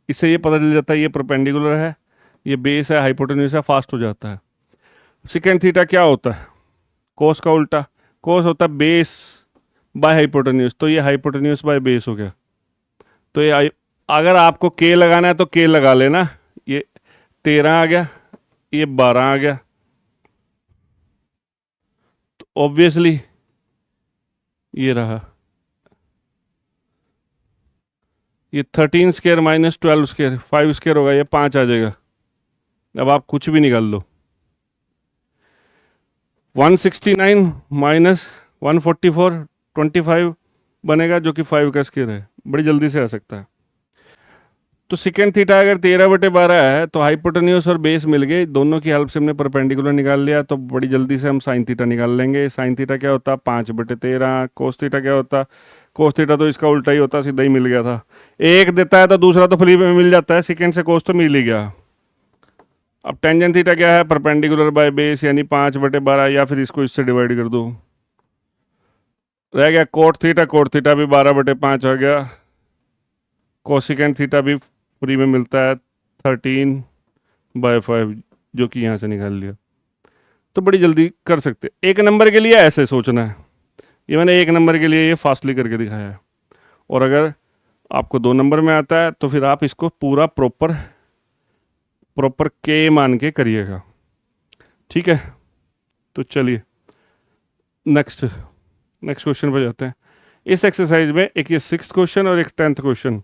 इससे ये पता चल जाता है ये परपेंडिकुलर है, ये बेस है, हाइपोटेन्यूज है, फास्ट हो जाता है। सेकंड थीटा क्या होता है, कोस का उल्टा, कोस होता है बेस बाय हाइपोटेन्यूज, तो ये हाइपोटेन्यूज बाय बेस हो गया। तो ये अगर आपको के लगाना है तो के लगा लेना, ये 13 आ गया, ये 12 आ गया, तो ऑब्वियसली ये रहा, ये 13 स्क्वायर माइनस 12 स्क्वायर 5 स्क्वायर होगा, ये 5 आ जाएगा। अब आप कुछ भी निकाल लो, 169 माइनस 144 25 बनेगा, जो कि 5 का स्क्वायर है, बड़ी जल्दी से आ सकता है। तो सेकंड थीटा अगर 13/12 है तो हाइपोटेन्यूज और बेस मिल गए, दोनों की हेल्प से हमने परपेंडिकुलर निकाल लिया, तो बड़ी जल्दी से हम साइन थीटा निकाल लेंगे। साइन थीटा क्या होता है 5/13। कोस थीटा क्या होता, कोस थीटा तो इसका उल्टा ही होता, सीधा ही मिल गया था। एक देता है तो दूसरा तो फ्री में मिल जाता है, सेकंड से कोस तो मिल ही गया। अब टेंजेंट थीटा क्या है, परपेंडिकुलर बाय बेस, यानी 5/12, या फिर इसको इससे डिवाइड कर दो, रह गया कोट थीटा। कोट थीटा भी 12/5 हो गया। कोसिकेंट थीटा भी फ्री में मिलता है 13/5, जो कि यहाँ से निकाल लिया। तो बड़ी जल्दी कर सकते। 1 नंबर के लिए ऐसे सोचना है, ये मैंने 1 नंबर के लिए ये फास्टली करके दिखाया है। और अगर आपको 2 नंबर में आता है तो फिर आप इसको पूरा प्रॉपर के मान के करिएगा, ठीक है। तो चलिए नेक्स्ट क्वेश्चन पर जाते हैं। इस एक्सरसाइज में एक ये 6th क्वेश्चन और एक 10th क्वेश्चन,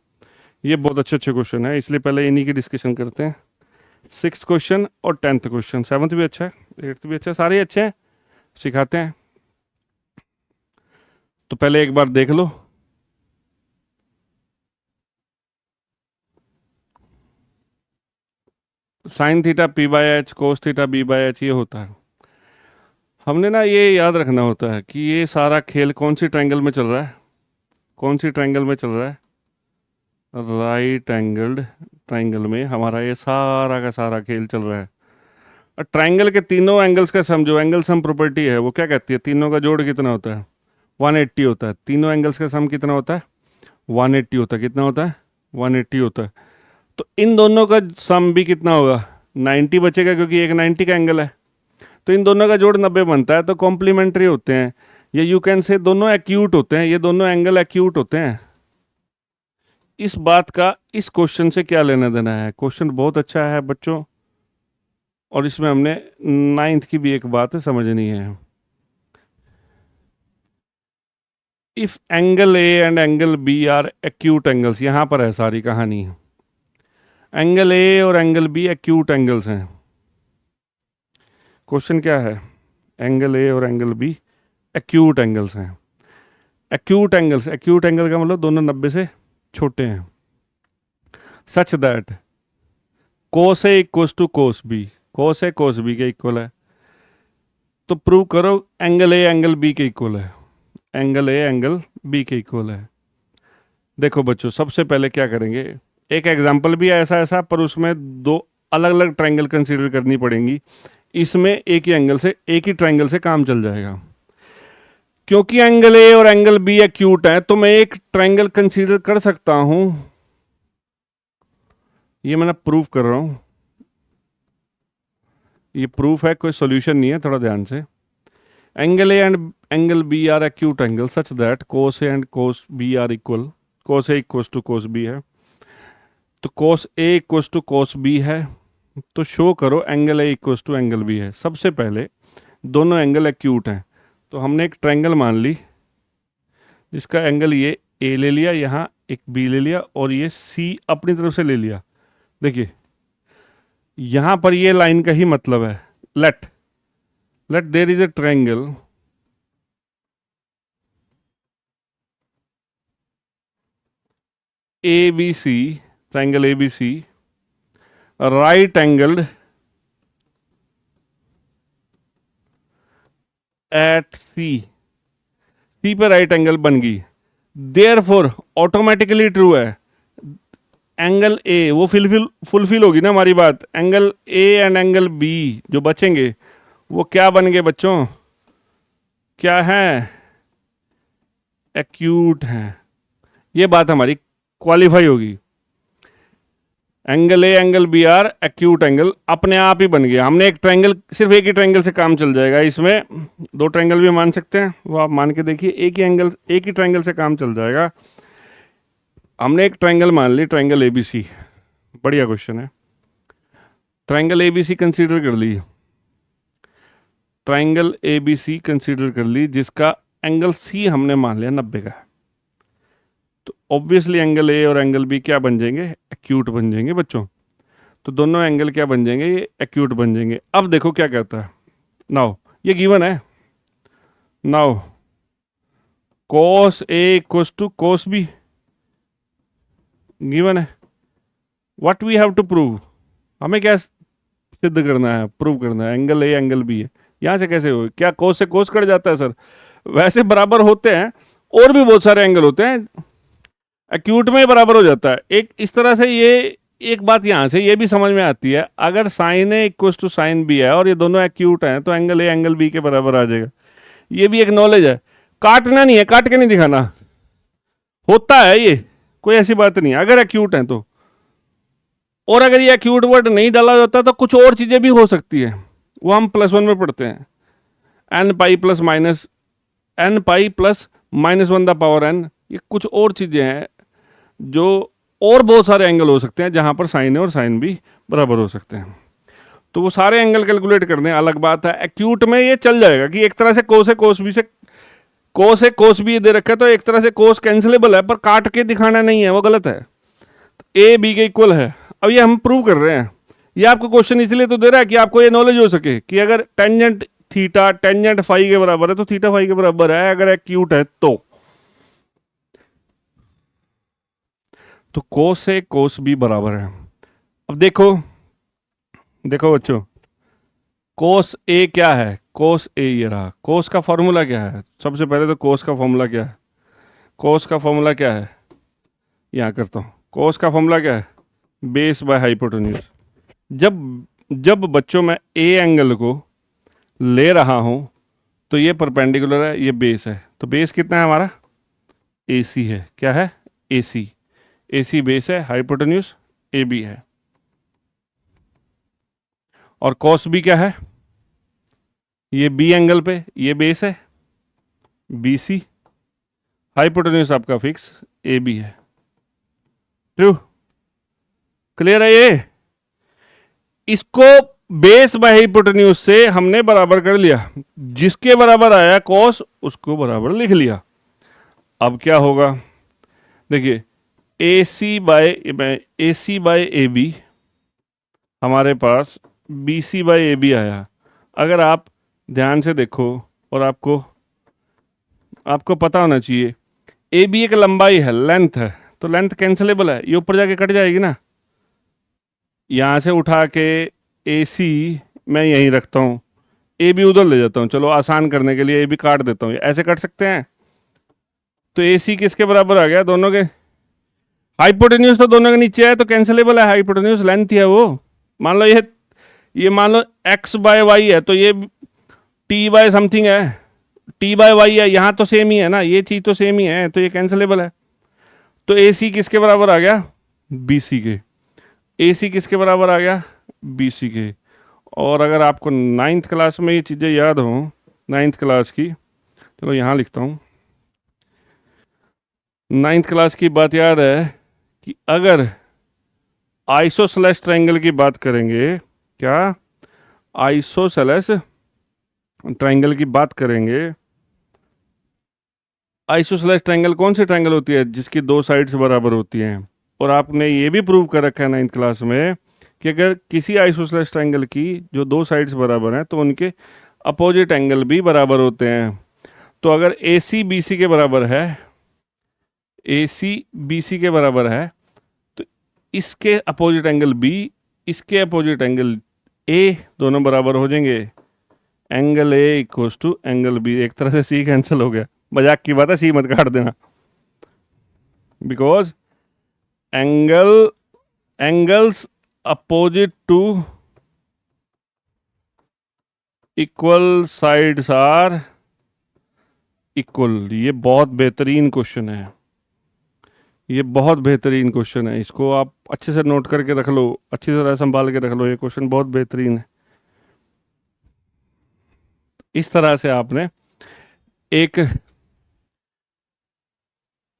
ये बहुत अच्छे क्वेश्चन है, इसलिए पहले इन्हीं की डिस्कशन करते हैं। 6th क्वेश्चन और 10th क्वेश्चन। 7th भी अच्छा है, 8th भी अच्छा है, सारे अच्छे हैं, सिखाते हैं। तो पहले एक बार देख लो। Sine theta P by H, cos theta B by H, ये होता है। हमने ना ये याद रखना होता है कि ये सारा खेल कौन सी ट्रायंगल में चल रहा है, कौन सी ट्रायंगल में चल रहा है, राइट एंगल्ड ट्रायंगल में हमारा ये सारा का सारा खेल चल रहा है। और ट्रायंगल के तीनों एंगल्स का सम, जो एंगल सम प्रॉपर्टी है, वो क्या कहती है, तीनों का जोड़ कितना होता है, 180 होता है। तीनों एंगल्स का सम कितना होता है, 180 होता है। कितना होता है, 180 होता है। तो इन दोनों का सम भी कितना होगा, 90 बचेगा, क्योंकि एक 90 का एंगल है। तो इन दोनों का जोड़ 90 बनता है, तो कॉम्प्लीमेंट्री होते हैं। ये यू कैन से दोनों एक्यूट होते हैं, ये दोनों एंगल एक्यूट होते हैं। इस बात का इस क्वेश्चन से क्या लेना देना है, क्वेश्चन बहुत अच्छा है बच्चों, और इसमें हमने 9th की भी एक बात समझनी है। If angle A and angle B are acute angles, यहां पर है सारी कहानी। एंगल ए और एंगल बी एक्यूट एंगल्स हैं। क्वेश्चन क्या है, एंगल ए और एंगल बी एक्यूट एंगल्स हैं। एक्यूट एंगल्स, एक्यूट एंगल का मतलब दोनों 90 से छोटे हैं। Such that cos A equals to cos B, cos A cos B के इक्वल है। तो प्रूव करो एंगल ए एंगल बी के इक्वल है, एंगल ए एंगल बी के इक्वल है। देखो बच्चों, सबसे पहले क्या करेंगे, एक एग्जांपल भी है ऐसा ऐसा, पर उसमें दो अलग अलग ट्रायंगल कंसीडर करनी पड़ेंगी। इसमें एक ही एंगल से, एक ही ट्रायंगल से काम चल जाएगा। क्योंकि एंगल ए और एंगल बी एक्यूट है, तो मैं एक ट्रायंगल कंसीडर कर सकता हूं। ये मैंने प्रूफ कर रहा हूं, ये प्रूफ है, कोई सॉल्यूशन नहीं है, थोड़ा ध्यान से। Angle A and angle B are acute angle such that cos A and cos B are equal, cos A equals to cos B है, तो cos A equals to cos B है। तो शो करो angle A equals to angle B है। सबसे पहले दोनों angle acute हैं, तो हमने एक ट्रायंगल मान ली जिसका एंगल ये ए ले लिया, यहाँ एक बी ले लिया, और ये सी अपनी तरफ से ले लिया। देखिए यहाँ पर ये लाइन का ही मतलब है, let there is a triangle A B C, triangle A B C, right angled at C, C पे राइट एंगल बन गई। देयरफॉर ऑटोमेटिकली ट्रू है, एंगल ए वो फुलफिल होगी ना हमारी बात। Angle A and angle B जो बचेंगे वो क्या बन गए बच्चों, क्या है, एक्यूट है। ये बात हमारी क्वालिफाई होगी। Angle A angle B are acute angle, अपने आप ही बन गया। हमने एक ट्रायंगल, सिर्फ एक ही ट्रायंगल से काम चल जाएगा। इसमें दो ट्रायंगल भी मान सकते हैं, वो आप मान के देखिए, एक ही ट्रायंगल से काम चल जाएगा। हमने एक ट्रायंगल मान ली, ट्रायंगल ए बी सी, बढ़िया क्वेश्चन है। Triangle A B C consider कर ली, triangle A B C consider कर ली, जिसका एंगल सी हमने मान लिया 90 का। तो ऑब्वियसली एंगल ए और एंगल बी क्या बन जाएंगे, एक्यूट बन जाएंगे बच्चों। तो दोनों एंगल क्या बन जाएंगे, ये एक्यूट बन जाएंगे। अब देखो क्या कहता है, नाउ ये गिवन है, now cos A equals to cos B given है। What we have to prove, हमें क्या सिद्ध करना है, प्रूव करना है एंगल ए एंगल बी है। यहाँ से कैसे हो, क्या cos से cos कट जाता है सर, वैसे बराबर होते हैं, और भी बहुत सारे एंगल होते हैं, एक्यूट में बराबर हो जाता है। एक इस तरह से ये एक बात यहाँ से ये भी समझ में आती है, अगर sine A equals to sine B है और ये दोनों एक्यूट हैं, तो एंगल ए एंगल बी के बराबर आ जाएगा। ये भी एक नॉलेज है, काटना नहीं है, काट के नहीं दिखाना, होता है ये, कोई ऐसी बात नहीं है अगर एक्यूट हैं तो। और अगर ये एक्यूट वर्ड नहीं डाला होता तो कुछ और चीजें भी हो सकती है, वो हम +1 में पढ़ते हैं, n pi plus minus 1 the power n, ये कुछ और चीजें हैं जो, और बहुत सारे एंगल हो सकते हैं जहां पर साइन ए और साइन बी बराबर हो सकते हैं। तो वो सारे एंगल कैलकुलेट करने अलग बात है। एक्यूट में ये चल जाएगा कि एक तरह से कोस है कोस बी से, कोस है कोस बी दे रखा है, तो एक तरह से कोस कैंसिलेबल है, पर काट के दिखाना नहीं है, वो गलत है। ए बी के इक्वल है। अब ये हम प्रूव कर रहे हैं, ये आपको क्वेश्चन इसलिए तो दे रहा है कि आपको ये नॉलेज हो सके कि अगर टेंजेंट थीटा टेंजेंट फाई के बराबर है तो थीटा फाई के बराबर है, अगर एक्यूट है तो कोस ए कोस बी बराबर है। अब देखो, देखो बच्चों, कोस ए क्या है? कोस ए ये रहा। कोस का फॉर्मूला क्या है? सबसे पहले तो कोस का फॉर्मूला क्या है? कोस का फॉर्मूला क्या है? यहाँ करता हूँ। कोस का फॉर्मूला क्या है? Base by hypotenuse. जब जब बच्चों मैं ए एंगल को ले रहा हूँ तो ये परपेंडिकुलर है, ये बेस है, तो बेस कितना है हमारा? ए सी है। क्या है? A C. A C base है, हाइपोटेन्यूज ए बी है। और कॉस बी क्या है? ये बी एंगल पे ये बेस है, बी सी। हाइपोटेन्यूज आपका फिक्स ए बी है। ट्रू? क्लियर है ये? इसको बेस बाय हाइपोटेन्यूज से हमने बराबर कर लिया, जिसके बराबर आया कॉस उसको बराबर लिख लिया। अब क्या होगा? देखिए, ए सी बाय ए बी हमारे पास B C by A B आया। अगर आप ध्यान से देखो, और आपको आपको पता होना चाहिए, ए बी एक लंबाई है, लेंथ है, तो लेंथ कैंसिलेबल है, ये ऊपर जाके कट जाएगी ना। यहाँ से उठा के ए सी मैं यहीं रखता हूँ, ए बी उधर ले जाता हूँ, चलो आसान करने के लिए ए बी काट देता हूँ, ऐसे कट सकते हैं। तो ए सी किसके बराबर आ गया? दोनों के हाइपोटेन्यूज तो दोनों के नीचे है, तो कैंसिलेबल है, हाइपोटेन्यूज लेंथ ही है वो। मान लो ये मान लो एक्स बाय वाई है, तो ये टी बाय समथिंग है, टी बाय वाई है, यहाँ तो सेम ही है ना, ये चीज़ तो सेम ही है, तो ये कैंसिलेबल है। तो ए सी किसके बराबर आ गया? बी सी के। ए सी किसके बराबर आ गया? बी सी के। और अगर आपको नाइन्थ क्लास में ये चीज़ें याद हों, नाइन्थ क्लास की, चलो यहाँ लिखता हूँ, नाइन्थ क्लास की बात याद है कि अगर आइसोसेलेस ट्रायंगल की बात करेंगे, क्या आइसोसेलेस ट्रायंगल की बात करेंगे, आइसोसेलेस ट्रायंगल कौन सी ट्रायंगल होती है? जिसकी दो साइड्स बराबर होती हैं। और आपने ये भी प्रूव कर रखा है नाइन्थ क्लास में कि अगर किसी आइसोसेलेस ट्रायंगल की जो दो साइड्स बराबर हैं तो उनके अपोजिट एंगल भी बराबर होते हैं। तो अगर ए सी बी सी के बराबर है, ए सी बी सी के बराबर है, तो इसके अपोजिट एंगल बी, इसके अपोजिट एंगल ए, दोनों बराबर हो जाएंगे। Angle A equals to angle B. एक तरह से सी कैंसिल हो गया, मजाक की बात है, सी मत काट देना, because angles opposite to equal sides are equal. ये बहुत बेहतरीन क्वेश्चन है, ये बहुत बेहतरीन क्वेश्चन है, इसको आप अच्छे से नोट करके रख लो, अच्छी तरह संभाल के रख लो, ये क्वेश्चन बहुत बेहतरीन है। इस तरह से आपने एक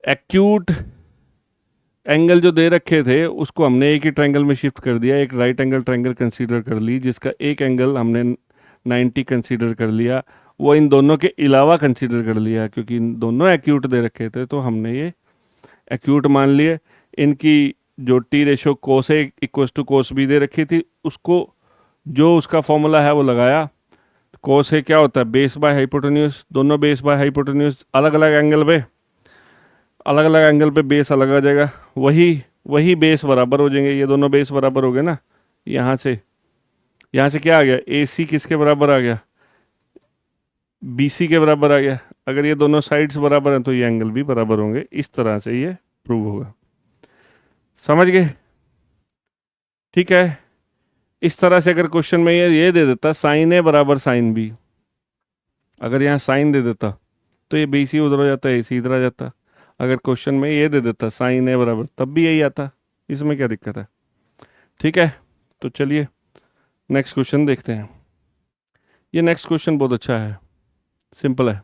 एक्यूट एंगल जो दे रखे थे उसको हमने एक ही ट्रायंगल में शिफ्ट कर दिया, एक राइट एंगल ट्रायंगल कंसीडर कर ली, जिसका एक एंगल हमने 90 कंसीडर कर लिया, वो इन दोनों के अलावा कंसीडर कर लिया, क्योंकि इन दोनों एक्यूट दे रखे थे तो हमने ये एक्यूट मान लिए। इनकी जो T ratio cos A equals to cos B दे रखी थी, उसको जो उसका फॉर्मूला है वो लगाया। कोस ए क्या होता है? बेस बाय हाइपोटेन्यूज, दोनों बेस बाय हाइपोटेन्यूज, अलग अलग एंगल पे, अलग अलग एंगल पे बेस अलग आ जाएगा, वही बेस बराबर हो जाएंगे, ये दोनों बेस बराबर हो गए ना। यहाँ से क्या आ गया? ए सी किसके बराबर आ गया? बी सी के बराबर आ गया। अगर ये दोनों साइड्स बराबर हैं तो ये एंगल भी बराबर होंगे। इस तरह से ये प्रूव होगा। समझ गए? ठीक है। इस तरह से अगर क्वेश्चन में ये दे देता साइन ए बराबर साइन बी, अगर यहाँ साइन दे देता तो ये बी सी उधर हो जाता, ए सी इधर आ जाता। अगर क्वेश्चन में ये दे देता साइन ए बराबर, तब भी यही आता, इसमें क्या दिक्कत है? ठीक है, तो चलिए नेक्स्ट क्वेश्चन देखते हैं। ये नेक्स्ट क्वेश्चन बहुत अच्छा है, सिंपल है।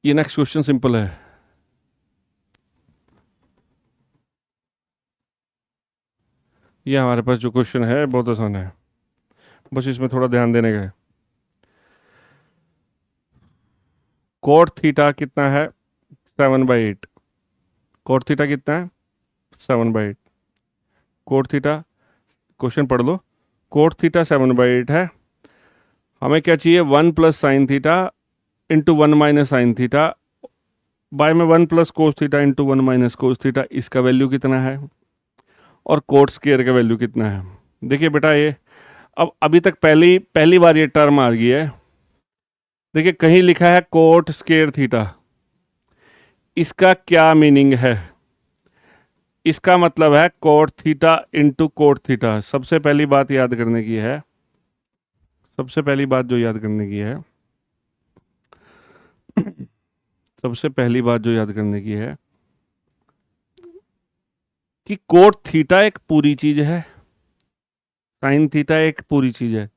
ये नेक्स्ट क्वेश्चन सिंपल है। ये हमारे पास जो क्वेश्चन है बहुत आसान है, बस इसमें थोड़ा ध्यान देने का है। कोट थीटा कितना है? 7/8। कोट थीटा कितना है? 7/8। कोट थीटा, क्वेश्चन पढ़ लो, कोट थीटा 7/8 है। हमें क्या चाहिए, 1 plus sine theta into 1 minus sine theta by में 1 plus cos theta into 1 minus cos theta. इसका वैल्यू कितना है और कोट स्केयर का वैल्यू कितना है। देखिए बेटा, ये अब अभी तक पहली बार ये टर्म आ गई है। देखिए कहीं लिखा है कोट स्केयर थीटा, इसका क्या मीनिंग है? इसका मतलब है cot theta into cot theta. सबसे पहली बात याद करने की है, सबसे पहली बात जो याद करने की है, सबसे पहली बात जो याद करने की है कि कोट थीटा एक पूरी चीज है, साइन थीटा एक पूरी चीज है।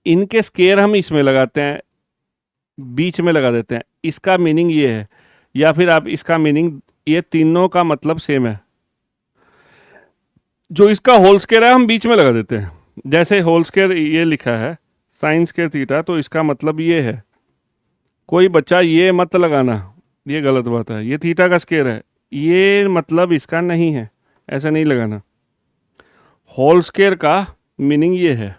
इनके स्केयर हम इसमें लगाते हैं, बीच में लगा देते हैं, इसका मीनिंग ये है। या फिर आप इसका मीनिंग, ये तीनों का मतलब सेम है, जो इसका होल स्केयर है हम बीच में लगा देते हैं। जैसे होल स्केयर ये लिखा है साइन स्केयर थीटा, तो इसका मतलब ये है। कोई बच्चा ये मत लगाना, ये गलत बात है। ये थीटा का स्केयर है, ये मतलब इसका नहीं है, ऐसा नहीं लगाना। होल स्केयर का मीनिंग ये है।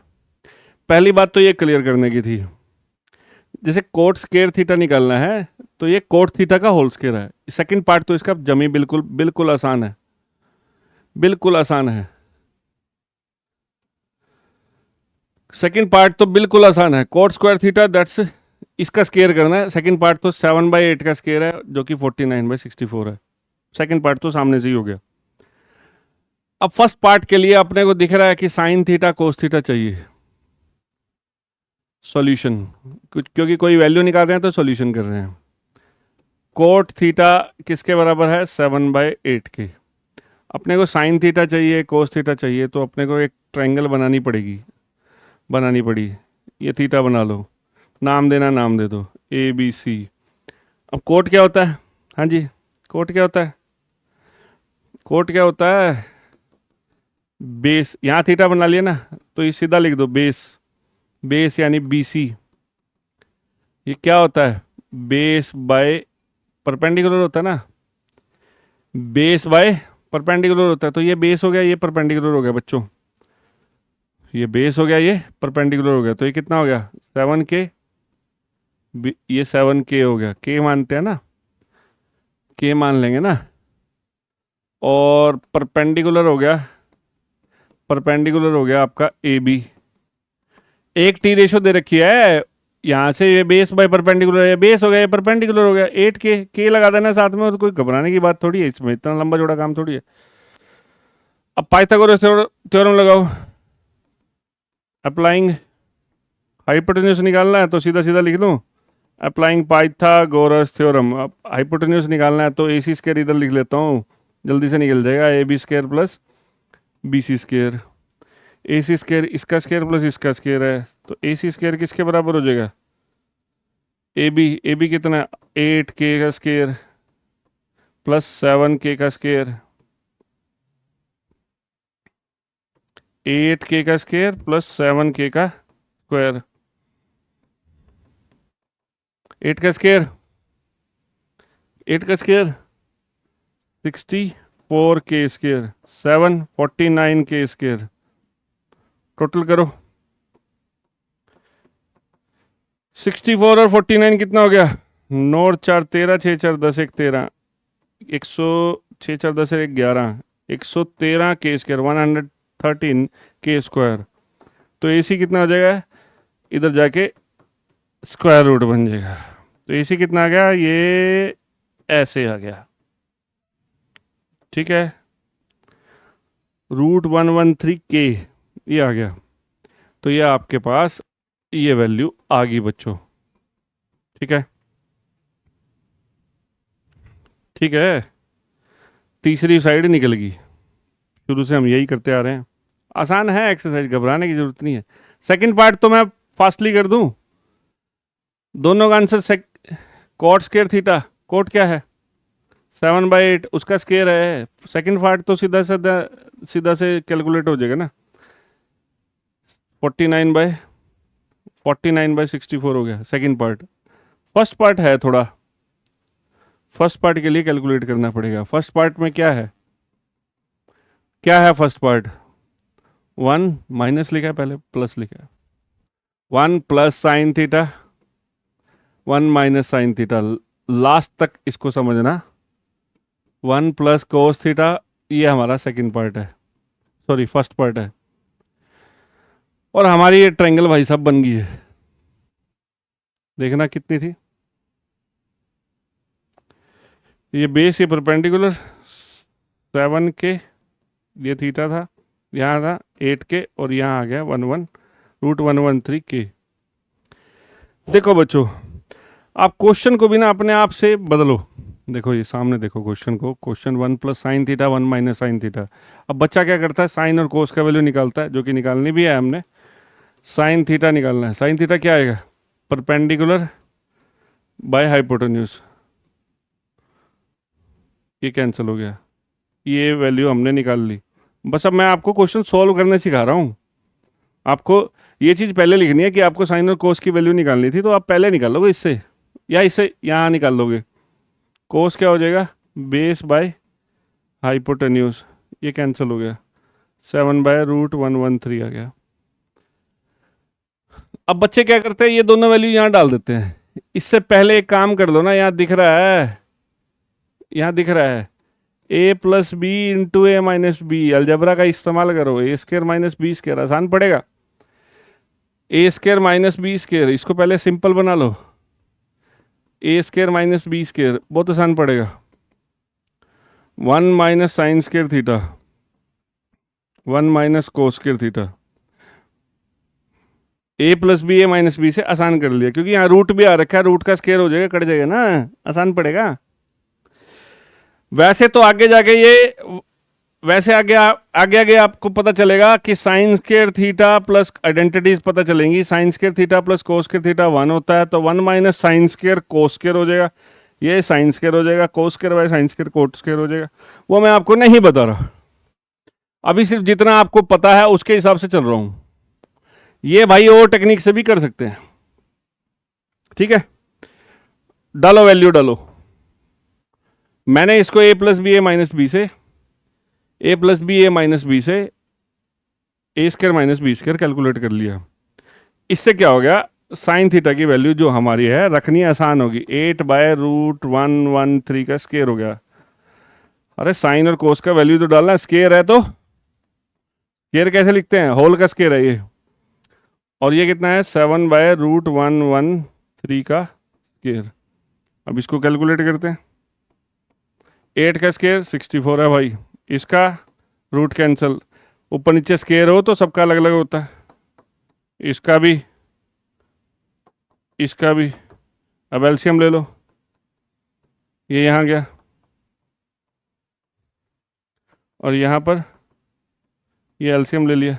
पहली बात तो ये क्लियर करने की थी। जैसे कोट स्केयर थीटा निकालना है तो ये कोट थीटा का होल स्केयर है। सेकंड पार्ट तो इसका जमी बिल्कुल बिल्कुल आसान है, बिल्कुल आसान है। सेकंड पार्ट तो बिल्कुल आसान है। कोट स्क्वायर थीटा दैट्स इसका स्केयर करना है। सेकंड पार्ट तो 7/8 का स्केयर है जो कि 49/64 है। सेकंड पार्ट तो सामने से ही हो गया। अब फर्स्ट पार्ट के लिए अपने को दिख रहा है कि साइन थीटा कोस थीटा चाहिए। सॉल्यूशन, क्योंकि कोई वैल्यू निकाल रहे हैं तो सॉल्यूशन कर रहे हैं। कोट थीटा किसके बराबर है, 7/8 के। अपने को साइन थीटा चाहिए, कोस थीटा चाहिए, तो अपने को एक ट्रायंगल बनानी पड़ी। ये थीटा बना लो, नाम देना, नाम दे दो ABC। अब कोट क्या होता है? हाँ जी, कोट क्या होता है? कोट क्या होता है? बेस। यहाँ थीटा बना लिया ना, तो ये सीधा लिख दो बेस यानी BC। ये क्या होता है? बेस बाय परपेंडिकुलर होता है ना, बेस बाय परपेंडिकुलर होता है। तो ये बेस हो गया, ये परपेंडिकुलर हो गया बच्चों। ये बेस हो गया, ये परपेंडिकुलर हो गया। तो ये कितना हो गया, 7K। ये 7K हो गया। K मानते हैं ना, K मान लेंगे ना। और परपेंडिकुलर हो गया, परपेंडिकुलर हो गया आपका AB। एक T रेशो दे रखी है, यहाँ से ये बेस बाय परपेंडिकुलर है, बेस हो गया, ये परपेंडिकुलर हो गया। 8K, K लगा देना साथ में, और कोई घबराने की बात थोड़ी है इसमें, इतना लंबा चौड़ा काम थोड़ी है। अब पाइथागोरस थ्योरम लगाओ। अप्लाइंग हाइपोटेन्यूज निकालना है तो सीधा सीधा लिख दूं, अप्लाइंग पाइथागोरस थ्योरम। अब हाइपोटेन्यूज निकालना है तो AC स्क्वायर इधर लिख लेता हूँ, जल्दी से निकल जाएगा। AB square plus BC square. AC square इसका स्क्वायर प्लस इसका स्क्वायर है, तो AC स्क्वायर किसके बराबर हो जाएगा? AB कितना, 8K का स्क्वायर प्लस 7K का स्क्वायर। 8K का स्क्वायर प्लस 7K का स्क्वायर। 8 का square 64K square, 7 49K square. Total करो, 64 और 49 कितना हो गया? 9 और 4 13, 6 4 10 1 13, 100 6 4 10 1 11, 113K स्क्वायर, 113K स्क्वायर। तो AC कितना हो जाएगा? इधर जाके स्क्वायर रूट बन जाएगा। तो AC कितना आ गया? ये ऐसे आ गया, ठीक है। √113K ये आ गया। तो ये आपके पास ये वैल्यू आ गई बच्चों, ठीक है। ठीक है, तीसरी साइड निकल गई। शुरू से हम यही करते आ रहे हैं, आसान है एक्सरसाइज, घबराने की जरूरत नहीं है। सेकंड पार्ट तो मैं फास्टली कर दूं। दोनों का answer cot square theta, cot क्या है? 7/8, उसका स्क्वायर है। सेकंड पार्ट तो सीधा से कैलकुलेट हो जाएगा ना, 49/64 हो गया सेकंड पार्ट। फर्स्ट पार्ट है थोड़ा, फर्स्ट पार्ट के लिए कैलकुलेट करना पड़ेगा। फर्स्ट पार्ट में क्या है? क्या है फर्स्ट पार्ट? 1 माइनस लिखा है, पहले प्लस लिखा है। 1 plus sine theta, 1 minus sine theta, last तक इसको समझना। 1 प्लस कोस थीटा, ये हमारा सेकंड पार्ट है, सॉरी फर्स्ट पार्ट है। और हमारी ये ट्रायंगल भाई साहब बन गई है। देखना कितनी थी ये बेस, ये परपेंडिकुलर 7 के, ये थीटा था, यहाँ था 8 के, और यहाँ आ गया 1/√113 के। देखो बच्चों, आप क्वेश्चन को भी ना अपने आप से बदलो। देखो ये सामने देखो क्वेश्चन को, question 1 plus sine theta 1 minus sine theta. अब बच्चा क्या करता है, साइन और कोस का वैल्यू निकालता है, जो कि निकालनी भी है हमने। साइन थीटा निकालना है। साइन थीटा क्या आएगा? परपेंडिकुलर बाय हाइपोटेन्यूज, ये कैंसिल हो गया, ये वैल्यू हमने निकाल ली। बस अब मैं आपको क्वेश्चन सॉल्व करने सिखा रहा हूँ। आपको ये चीज़ पहले लिखनी है कि आपको साइन और कोस की वैल्यू निकालनी थी, तो आप पहले निकाल लोगे इससे, या इससे यहाँ निकाल लोगे। कोस क्या हो जाएगा? बेस बाय हाइपोटेन्यूज, ये कैंसिल हो गया, 7/√113 आ गया। अब बच्चे क्या करते हैं, ये दोनों वैल्यू यहाँ डाल देते हैं। इससे पहले एक काम कर लो ना, यहाँ दिख रहा है, यहाँ दिख रहा है a plus B into A minus B. Algebra का इस्तेमाल करो, A square minus B square, आसान पड़ेगा। A square minus B square, इसको पहले सिंपल बना लो, A square minus B square, बहुत आसान पड़ेगा। 1 minus sine square theta, 1 minus cos square theta. A plus B, A minus B से आसान कर लिया, क्योंकि यहाँ रूट भी आ रखा है, रूट का स्केयर हो जाएगा, कट जाएगा ना, आसान पड़ेगा। वैसे तो आगे जाके ये, वैसे आगे आगे आगे आपको पता चलेगा कि sine square theta plus identities पता चलेंगी। Sine square theta plus cos square theta 1 होता है, तो 1 minus sine square cos square हो जाएगा, ये साइन स्क्वायर हो जाएगा, cos square by sine square coat square हो जाएगा। वो मैं आपको नहीं बता रहा, अभी सिर्फ जितना आपको पता है उसके हिसाब से चल रहा हूं। ये भाई और टेक्निक से भी कर सकते हैं, ठीक है। डालो वैल्यू डालो, मैंने इसको A plus B A minus B से, A plus B A minus B से A square minus B square calculate कर लिया। इससे क्या हो गया, साइन थीटा की वैल्यू जो हमारी है रखनी आसान होगी, 8/√113 का स्क्वायर हो गया। अरे साइन और कोस का वैल्यू तो डालना, स्क्वायर है तो स्क्वायर कैसे लिखते हैं, होल का स्क्वायर है ये। और ये कितना है, 7/√113 का स्क्वायर। अब इसको कैलकुलेट करते हैं, 8 का स्क्वायर 64 है भाई, इसका रूट कैंसिल, ऊपर नीचे स्क्वायर हो तो सबका अलग अलग होता है, इसका भी इसका भी। अब एलसीएम ले लो, ये यहाँ गया और यहाँ पर ये एलसीएम ले लिया।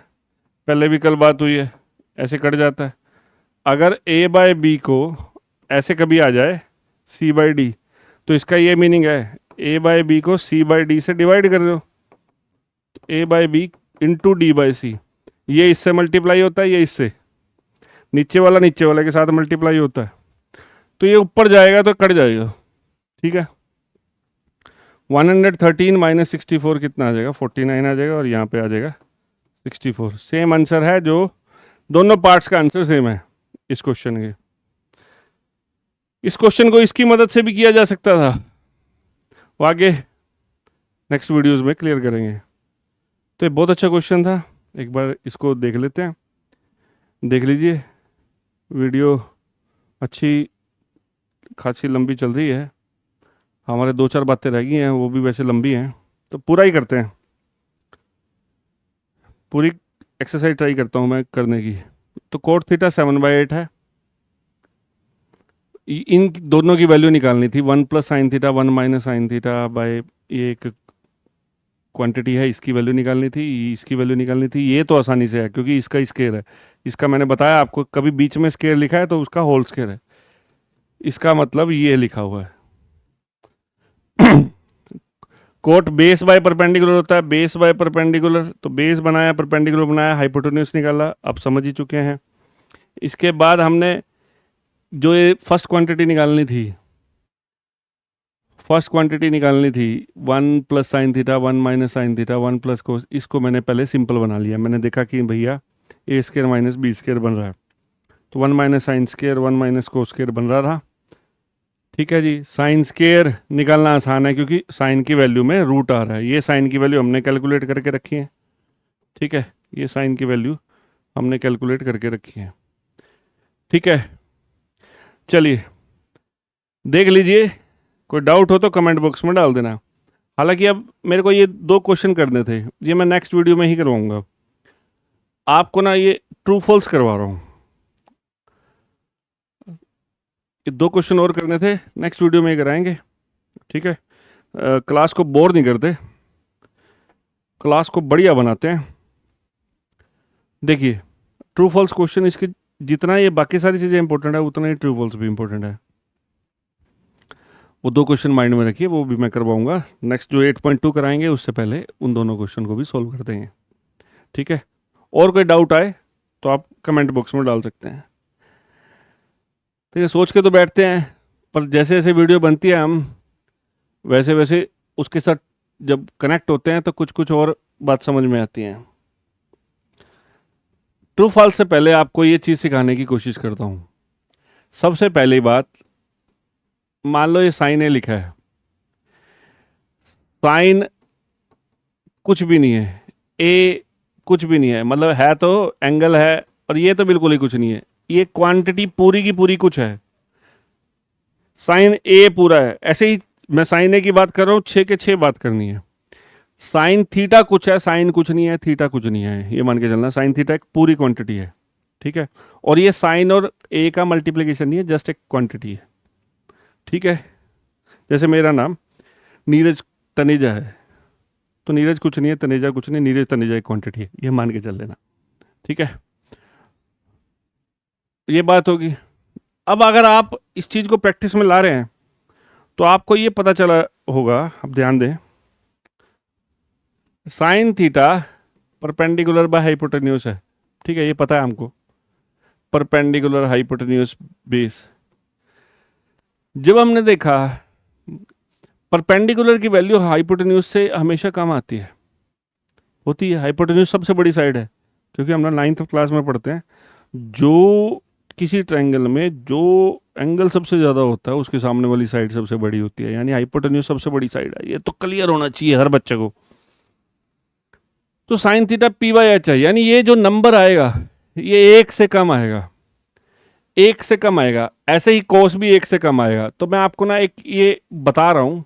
पहले भी कल बात हुई है, ऐसे कट जाता है। अगर a बाय बी को ऐसे कभी आ जाए c बाई डी, तो इसका ये मीनिंग है a बाय बी को c बाई डी से डिवाइड कर रहे हो, a by B into D by C. ये इससे मल्टीप्लाई होता है, ये इससे, नीचे वाला नीचे वाले के साथ मल्टीप्लाई होता है, तो ये ऊपर जाएगा तो कट जाएगा, ठीक है। 113 माइनस 64 कितना आ जाएगा, 49 आ जाएगा, और यहाँ पे आ जाएगा 64। सेम आंसर है, जो दोनों पार्ट्स का आंसर सेम है इस क्वेश्चन के। इस क्वेश्चन को इसकी मदद से भी किया जा सकता था, वो आगे नेक्स्ट वीडियोस में क्लियर करेंगे। तो ये बहुत अच्छा क्वेश्चन था, एक बार इसको देख लेते हैं, देख लीजिए। वीडियो अच्छी खासी लंबी चल रही है, हमारे 2-4 बातें रह गई हैं, वो भी वैसे लंबी हैं, तो पूरा ही करते हैं, पूरी एक्सरसाइज ट्राई करता हूँ मैं करने की। तो कोट थीटा 7/8 है, इन दोनों की वैल्यू निकालनी थी, 1 plus sine theta 1 minus sine theta by, ये एक क्वांटिटी है, इसकी वैल्यू निकालनी थी, इसकी वैल्यू निकालनी थी। ये तो आसानी से है क्योंकि इसका स्केयर है, इसका मैंने बताया आपको, कभी बीच में स्केयर लिखा है तो उसका होल स्केयर है, इसका मतलब ये लिखा हुआ है। कोट बेस बाय परपेंडिकुलर होता है, बेस बाय परपेंडिकुलर, तो बेस बनाया, परपेंडिकुलर बनाया, हाइपोटेन्यूज निकाला, अब समझ ही चुके हैं। इसके बाद हमने जो ये फर्स्ट क्वांटिटी निकालनी थी, फर्स्ट क्वांटिटी निकालनी थी 1 + sin θ 1 - sin θ 1 + cos, इसको मैंने पहले सिंपल बना लिया। मैंने देखा कि भैया a² - b² बन रहा है, तो 1 - sin² 1 - cos² बन रहा था। ठीक है जी, साइन स्केयर निकालना आसान है क्योंकि साइन की वैल्यू में रूट आ रहा है। ये साइन की वैल्यू हमने कैलकुलेट करके रखी है। ठीक है, ये साइन की वैल्यू हमने कैलकुलेट करके रखी है। ठीक है, चलिए देख लीजिए, कोई डाउट हो तो कमेंट बॉक्स में डाल देना। हालांकि अब मेरे को ये 2 क्वेश्चन करने थे, ये मैं नेक्स्ट वीडियो में ही करवाऊंगा। आपको ना ये ट्रू फॉल्स करवा रहा हूँ। ये 2 क्वेश्चन और करने थे, नेक्स्ट वीडियो में ही कराएंगे। ठीक है, क्लास को बोर नहीं करते, क्लास को बढ़िया बनाते हैं। देखिए, ट्रू फॉल्स क्वेश्चन, इसके जितना ये बाकी सारी चीज़ें इंपॉर्टेंट है उतना ही ट्रू फॉल्स भी इंपॉर्टेंट है। वो 2 क्वेश्चन माइंड में रखिए, वो भी मैं करवाऊंगा। नेक्स्ट जो 8.2 कराएंगे उससे पहले उन दोनों क्वेश्चन को भी सोल्व कर देंगे। ठीक है, और कोई डाउट आए तो आप कमेंट बॉक्स में डाल सकते हैं। ठीक है, सोच के तो बैठते हैं, पर जैसे जैसे वीडियो बनती है हम वैसे वैसे उसके साथ जब कनेक्ट होते हैं तो कुछ कुछ और बात समझ में आती हैं। ट्रू फॉल्स से पहले आपको ये चीज़ सिखाने की कोशिश करता हूँ। सबसे पहली बात, मान लो ये साइन ए लिखा है, साइन कुछ भी नहीं है, ए कुछ भी नहीं है, मतलब है तो एंगल है, और ये तो बिल्कुल ही कुछ नहीं है। ये क्वांटिटी पूरी की पूरी कुछ है, साइन ए पूरा है। ऐसे ही मैं साइन ए की बात कर रहा हूँ, 6 के 6 बात करनी है। साइन थीटा कुछ है, साइन कुछ नहीं है, थीटा कुछ नहीं है, ये मान के चलना। साइन थीटा एक पूरी क्वांटिटी है। ठीक है, और ये साइन और ए का मल्टीप्लिकेशन नहीं है, जस्ट एक क्वांटिटी है। ठीक है, जैसे मेरा नाम नीरज तनेजा है, तो नीरज कुछ नहीं है, तनेजा कुछ नहीं, नीरज तनेजा एक क्वांटिटी है, ये मान के चल लेना। ठीक है, ये बात होगी। अब अगर आप इस चीज़ को प्रैक्टिस में ला रहे हैं तो आपको ये पता चला होगा, अब ध्यान दें, sign theta perpendicular by hypotenuse है। ठीक है, ये पता है हमको, परपेंडिकुलर हाइपोटेन्यूज बेस। जब हमने देखा परपेंडिकुलर की वैल्यू हाइपोटेन्यूज से हमेशा कम आती है, होती है। हाइपोटेन्यूज सबसे बड़ी साइड है, क्योंकि हम ना 9th क्लास में पढ़ते हैं, जो किसी ट्रायंगल में जो एंगल सबसे ज़्यादा होता है उसके सामने वाली साइड सबसे बड़ी होती है, यानी हाइपोटेन्यूज सबसे बड़ी साइड है। ये तो क्लियर होना चाहिए हर बच्चे को। तो साइन थीटा p/h है, यानी ये जो नंबर आएगा ये 1 से कम आएगा, 1 से कम आएगा। ऐसे ही कोस भी 1 से कम आएगा। तो मैं आपको ना एक ये बता रहा हूं,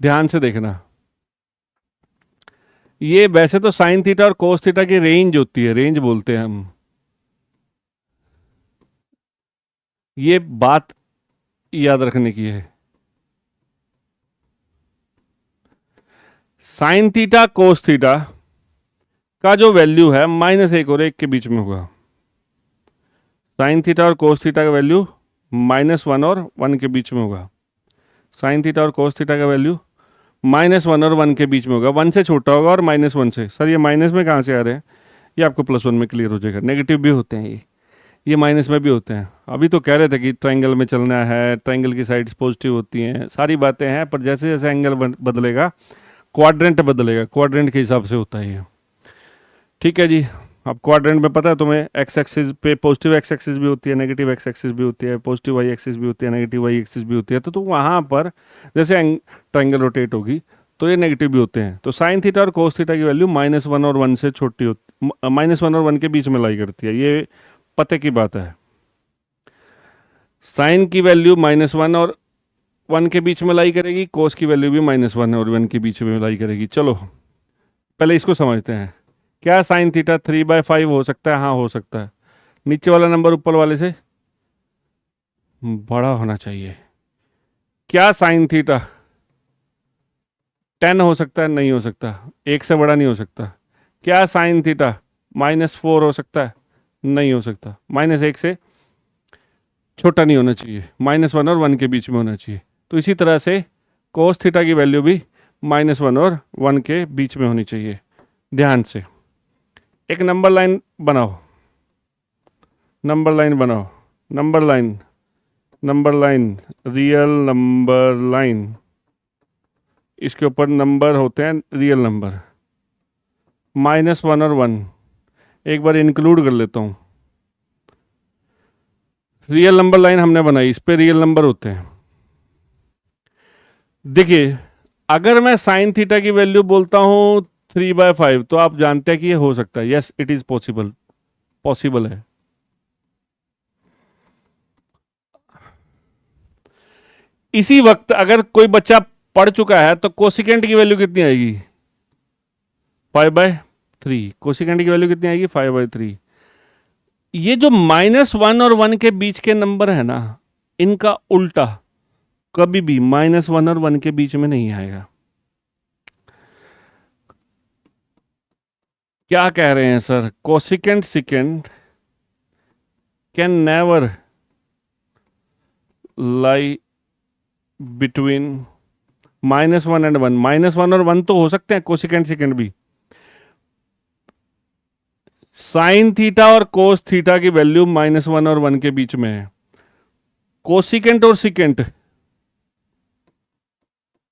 ध्यान से देखना। ये वैसे तो साइन थीटा और कोस थीटा की रेंज होती है, रेंज बोलते हैं हम। ये बात याद रखने की है। साइन थीटा कोस थीटा का जो वैल्यू है -1 और 1 के बीच में होगा। साइन थीटा और कोस थीटा का वैल्यू -1 और 1 के बीच में होगा। साइन थीटा और कोस थीटा का वैल्यू -1 और 1 के बीच में होगा। 1 से छोटा होगा और -1 से। सर ये माइनस में कहाँ से आ रहे हैं? ये आपको +1 में क्लियर हो जाएगा। नेगेटिव भी होते हैं ये माइनस में भी होते हैं। अभी तो कह रहे थे कि ट्रायंगल में चलना है, ट्रायंगल की साइड्स पॉजिटिव होती हैं, सारी बातें हैं, पर जैसे जैसे एंगल बदलेगा क्वाड्रेंट बदलेगा, क्वाड्रेंट के हिसाब से होता है ये। ठीक है जी, अब क्वाड्रेंट में पता है तुम्हें, एक्स एक्सिस पे पॉजिटिव एक्स एक्सिस भी होती है, नेगेटिव एक्स एक्सिस भी होती है, पॉजिटिव वाई एक्सिस भी होती है, नेगेटिव वाई एक्सिस भी होती है। तो वहाँ पर जैसे ट्रायंगल रोटेट होगी तो ये नेगेटिव भी होते हैं। तो साइन थीटा और कोस थीटा की वैल्यू -1 और 1 से छोटी होती, -1 और 1 के बीच में लाई करती है। ये पते की बात है। साइन की वैल्यू -1 और 1 के बीच में लाई करेगी, कोस की वैल्यू भी -1 और 1 के बीच में लाई करेगी। चलो पहले इसको समझते हैं। क्या साइन थीटा 3/5 हो सकता है? हाँ, हो सकता है। नीचे वाला नंबर ऊपर वाले से बड़ा होना चाहिए। क्या साइन थीटा 10 हो सकता है? नहीं हो सकता, 1 से बड़ा नहीं हो सकता। क्या साइन थीटा -4 हो सकता है? नहीं हो सकता। -1 से छोटा नहीं होना चाहिए, -1 और 1 के बीच में होना चाहिए। तो इसी तरह से कोस थीटा की वैल्यू भी -1 और 1 के बीच में होनी चाहिए। ध्यान से एक नंबर लाइन बनाओ, नंबर लाइन बनाओ, number line, number line, real number line. इसके ऊपर नंबर होते हैं रियल नंबर, -1 और 1 एक बार इंक्लूड कर लेता हूँ। रियल नंबर लाइन हमने बनाई, इस पे रियल नंबर होते हैं। देखिए अगर मैं साइन थीटा की वैल्यू बोलता हूँ 3/5 तो आप जानते हैं कि ये हो सकता है, yes it is possible, possible है। इसी वक्त अगर कोई बच्चा पढ़ चुका है तो कोसिकेंट की वैल्यू कितनी आएगी? 5/3। कोसिकेंट की वैल्यू कितनी आएगी? 5/3। ये जो -1 और 1 के बीच के नंबर है ना, इनका उल्टा कभी भी -1 और 1 के बीच में नहीं आएगा। क्या कह रहे हैं sir? Cosecant secant can never lie between -1 and 1। -1 और 1 तो हो सकते हैं कोसिकेंट सिकेंट भी। साइन थीटा और कोस थीटा की वैल्यू -1 और 1 के बीच में है। कोसिकेंट और सिकेंट,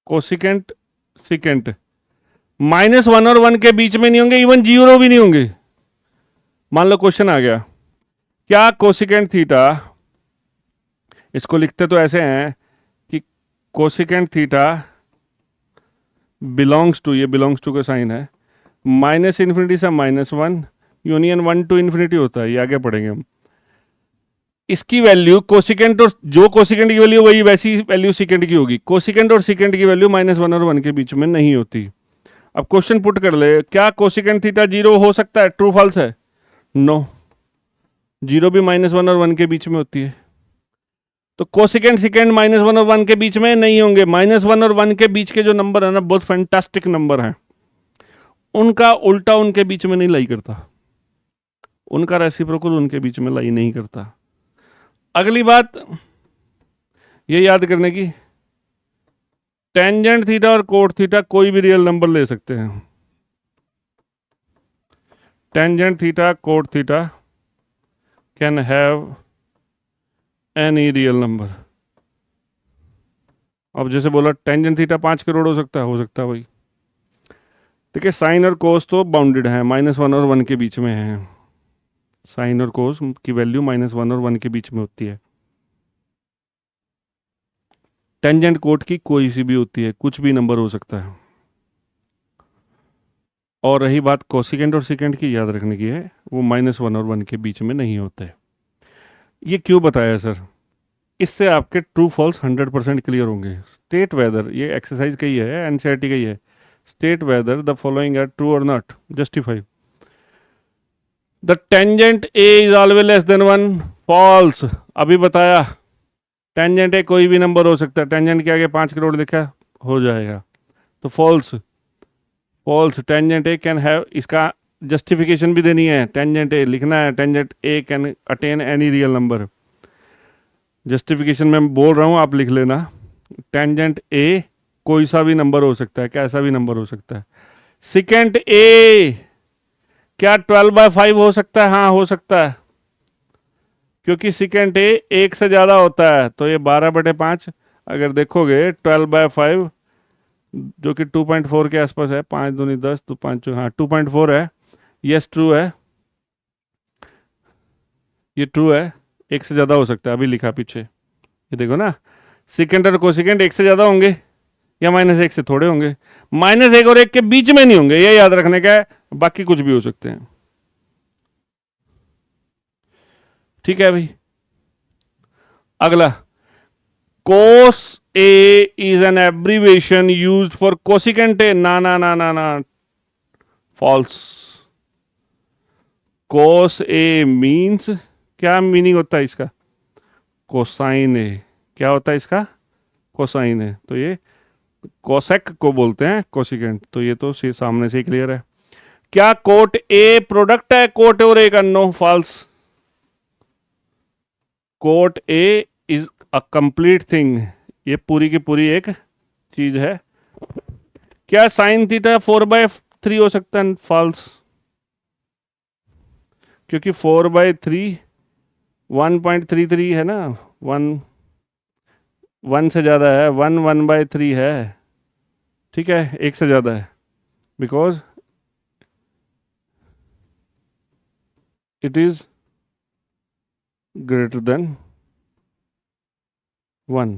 कोसिकेंट सिकेंट -1 और 1 के बीच में नहीं होंगे, इवन 0 भी नहीं होंगे। मान लो क्वेश्चन आ गया, क्या कोसिकेंट थीटा, इसको लिखते तो ऐसे हैं कि कोसिकेंट थीटा बिलोंग्स टू, ये बिलोंग्स टू का साइन है, -∞ से -1 यूनियन 1 to ∞ होता है, ये आगे पढ़ेंगे हम। इसकी वैल्यू कोसिकेंट और जो कोसिकेंट की वैल्यू वही वैसी वैल्यू सिकेंट की होगी। कोसिकेंट और सिकेंट की वैल्यू -1 और 1 के बीच में नहीं होती। अब क्वेश्चन पुट कर ले, क्या कोसिकेंट थीटा 0 हो सकता है? ट्रू फॉल्स है? नो, 0 भी -1 और 1 के बीच में होती है। तो कोसिकेंट सिकेंट -1 और 1 के बीच में नहीं होंगे। -1 और 1 के बीच के जो नंबर है ना, बहुत फैंटास्टिक नंबर हैं, उनका उल्टा उनके बीच में नहीं लाई करता, उनका रेसिप्रोकल उनके बीच में लाई नहीं करता। अगली बात ये याद करने की, टेंजेंट थीटा और कोट थीटा कोई भी रियल नंबर ले सकते हैं। Tangent theta cot theta can have any real number. अब जैसे बोला टेंजेंट थीटा 5 करोड़ हो सकता है भाई। देखिए साइन और कोस तो बाउंडेड है, -1 और 1 के बीच में है। साइन और कोस की वैल्यू -1 और 1 के बीच में होती है। टेंजेंट कोट की कोई सी भी होती है, कुछ भी नंबर हो सकता है। और रही बात कोसिकेंट और सिकेंट की, याद रखने की है, वो -1 और 1 के बीच में नहीं होते। ये क्यों बताया सर? इससे आपके ट्रू फॉल्स 100% क्लियर होंगे। स्टेट वेदर, ये एक्सरसाइज का ही है, एनसीईआरटी का ही है। State whether the following are true और not, justify. The tangent A is always less than 1, false. अभी बताया टेंजेंट ए कोई भी नंबर हो सकता है, टेंजेंट के आगे 5 करोड़ लिखा हो जाएगा, तो false. False, tangent A can have, इसका जस्टिफिकेशन भी देनी है, टेंजेंट ए लिखना है, tangent A can attain any real number. Justification में बोल रहा हूँ, आप लिख लेना। टेंजेंट ए कोई सा भी नंबर हो सकता है, कैसा भी नंबर हो सकता है। सिकेंट ए क्या 12/5 हो सकता है? हाँ हो सकता है, क्योंकि सिकेंट ए 1 से ज़्यादा होता है, तो ये 12/5 अगर देखोगे 12/5 जो कि 2.4 के आसपास है, 5 दूनी 10 तो 5, हाँ 2.4 है। यस ट्रू है, ये ट्रू है, 1 से ज़्यादा हो सकता है, अभी लिखा पीछे, ये देखो ना। सिकेंट और कोसिकेंट 1 से ज़्यादा होंगे या -1 से थोड़े होंगे, -1 और 1 के बीच में नहीं होंगे, ये याद रखने का है। बाकी कुछ भी हो सकते हैं, ठीक है भाई। अगला, cos A is an abbreviation used for cosecant A. ना ना ना ना ना, फॉल्स। कोस ए मीन्स, क्या मीनिंग होता है इसका? Cosine A. क्या होता है इसका? Cosine A. तो ये कोसेक को बोलते हैं कोसिकेंट, तो ये तो सामने से ही क्लियर है। क्या कोट ए प्रोडक्ट है कोट और ए का? No, false. Cot A is a complete thing, ये पूरी की पूरी एक चीज है। क्या साइन थीटा 4/3 हो सकता है? फॉल्स, क्योंकि 4/3 1.33 है ना, 1 से ज़्यादा है, 1 1/3 है, ठीक है, एक से ज़्यादा है, because it is greater than 1,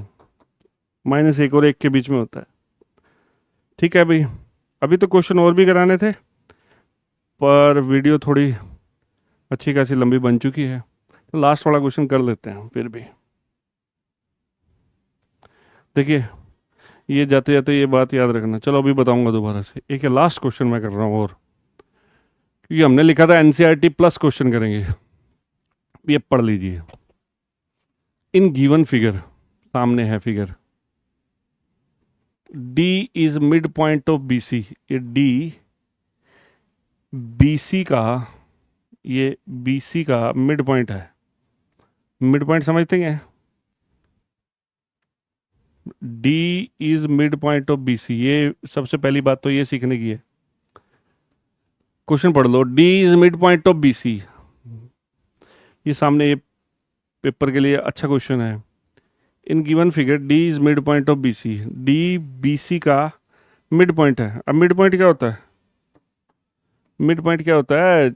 -1 और 1 के बीच में होता है। ठीक है भाई, अभी तो क्वेश्चन और भी कराने थे, पर वीडियो थोड़ी अच्छी खासी लंबी बन चुकी है, तो लास्ट वाला क्वेश्चन कर लेते हैं फिर भी। देखिए, ये जाते जाते ये बात याद रखना, चलो अभी बताऊंगा दोबारा से। एक लास्ट क्वेश्चन मैं कर रहा हूँ और, क्योंकि हमने लिखा था एनसीईआरटी प्लस क्वेश्चन करेंगे, ये पढ़ लीजिए। इन गिवन फिगर, सामने है figure, D is mid point of BC। ये D BC का, ये BC का मिड पॉइंट है। मिड पॉइंट समझते हैं? D is mid point of BC, ये सबसे पहली बात तो ये सीखने की है। क्वेश्चन पढ़ लो, D is mid point of BC। ये सामने ये पेपर के लिए अच्छा क्वेश्चन है। In given figure D is mid point of BC, D BC का मिड पॉइंट है। अब मिड पॉइंट क्या होता है? मिड पॉइंट क्या होता है?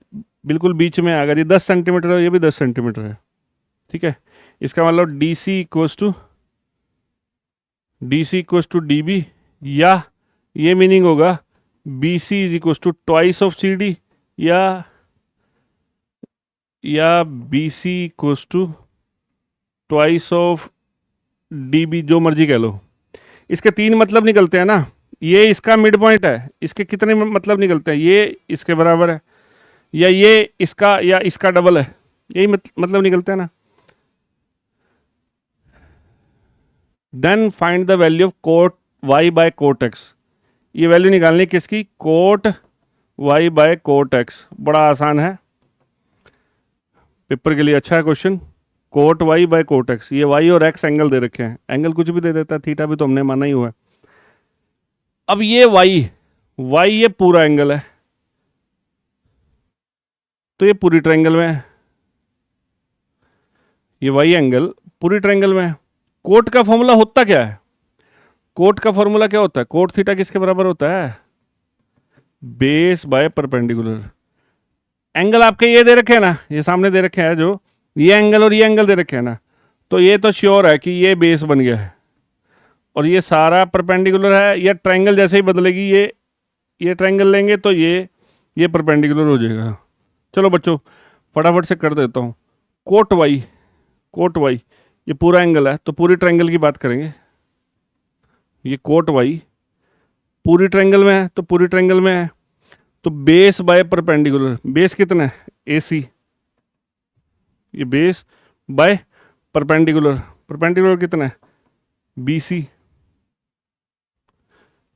बिल्कुल बीच में, अगर ये 10 सेंटीमीटर है, ये भी 10 सेंटीमीटर है, ठीक है। इसका मतलब DC इक्वल्स टू DB, या ये मीनिंग होगा BC is equals to twice of CD, या BC equals to twice of DB, जो मर्जी कह लो। इसके 3 मतलब निकलते हैं ना। ये इसका मिड पॉइंट है, इसके कितने मतलब निकलते हैं? ये इसके बराबर है, या ये इसका, या इसका डबल है, यही मतलब निकलते हैं ना। Then find the value of cot Y by cot X। ये वैल्यू निकालनी किसकी? Cot Y by cot X। बड़ा आसान है, पेपर के लिए अच्छा है question. Cot Y by cot X, ये Y और X एंगल दे रखे हैं, एंगल कुछ भी दे देता है, थीटा भी तो हमने माना ही हुआ है। अब ये Y ये पूरा एंगल है, तो ये पूरी ट्रायंगल में है, ये Y एंगल पूरी ट्रायंगल में है। कोट का फॉर्मूला होता क्या है? कोट का फॉर्मूला क्या होता है? कोट थीटा किसके बराबर होता है? Base by perpendicular. एंगल आपके ये दे रखे हैं ना, ये सामने दे रखे हैं, जो ये एंगल और ये एंगल दे रखे हैं ना, तो ये तो श्योर है कि ये बेस बन गया है, और ये सारा परपेंडिकुलर है। या ट्रायंगल जैसे ही बदलेगी, ये ट्रायंगल लेंगे तो ये परपेंडिकुलर हो जाएगा। चलो बच्चों, फटाफट से कर देता हूँ। कोट Y ये पूरा एंगल है, तो पूरी ट्रायंगल की बात करेंगे। ये कोट Y पूरी ट्रायंगल में है, तो पूरी ट्रायंगल में है, तो बेस बाय परपेंडिकुलर। बेस कितना है? AC। ये बेस बाय परपेंडिकुलर कितना है? BC।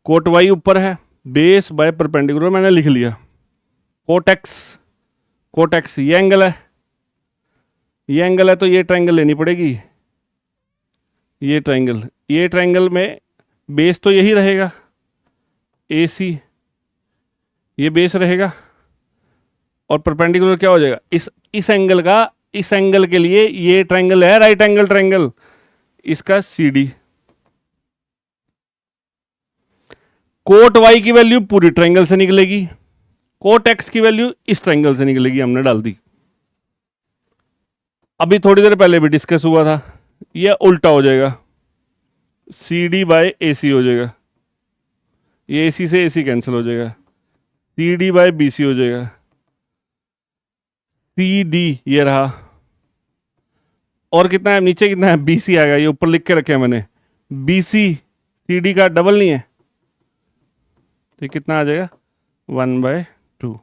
कोट Y ऊपर है, बेस बाय परपेंडिकुलर मैंने लिख लिया। कोट X ये एंगल है, तो ये ट्रायंगल लेनी पड़ेगी। ये ट्रायंगल में बेस तो यही रहेगा, AC, ये बेस रहेगा, और परपेंडिकुलर क्या हो जाएगा? इस एंगल का, इस एंगल के लिए ये ट्रायंगल है राइट एंगल ट्रायंगल, इसका CD। कोट Y की वैल्यू पूरी ट्रायंगल से निकलेगी, कोट X की वैल्यू इस ट्रायंगल से निकलेगी, हमने डाल दी। अभी थोड़ी देर पहले भी डिस्कस हुआ था, ये उल्टा हो जाएगा, CD बाय AC हो जाएगा, ये AC से AC कैंसिल हो जाएगा, CD बाय BC हो जाएगा, CD ये रहा, और कितना है नीचे? कितना है? BC आएगा, ये ऊपर लिख के रखे हैं मैंने, BC CD का डबल नहीं है, तो कितना आ जाएगा? 1/2। तो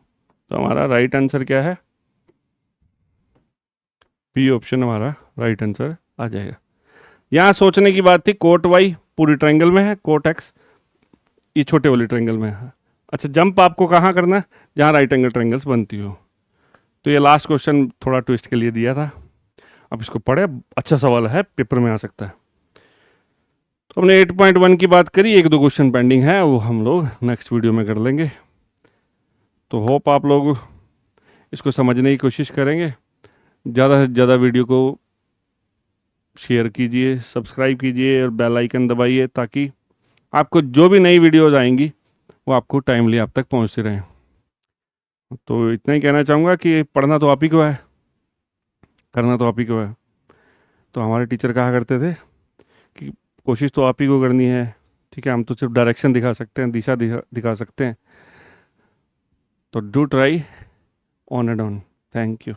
हमारा राइट आंसर क्या है? बी ऑप्शन हमारा राइट आंसर आ जाएगा। यहाँ सोचने की बात थी, कोट Y पूरी ट्रायंगल में है, कोट X ये छोटे वाली ट्रायंगल में है। अच्छा, जंप आपको कहाँ करना है? जहाँ राइट एंगल ट्रायंगल्स बनती हो। तो ये लास्ट क्वेश्चन थोड़ा ट्विस्ट के लिए दिया था, अब इसको पढ़े, अच्छा सवाल है, पेपर में आ सकता है। तो हमने 8.1 की बात करी, 1-2 क्वेश्चन पेंडिंग है, वो हम लोग नेक्स्ट वीडियो में कर लेंगे। तो होप आप लोग इसको समझने की कोशिश करेंगे। ज़्यादा से ज़्यादा वीडियो को शेयर कीजिए, सब्सक्राइब कीजिए और बेल आइकन दबाइए, ताकि आपको जो भी नई वीडियोज़ आएंगी वो आपको टाइमली आप तक पहुंचती रहें। तो इतना ही कहना चाहूँगा कि पढ़ना तो आप ही को है, करना तो आप ही को है। तो हमारे टीचर कहा करते थे कि कोशिश तो आप ही को करनी है, ठीक है, हम तो सिर्फ डायरेक्शन दिखा सकते हैं, दिशा दिखा सकते हैं। तो do try on and on. Thank you.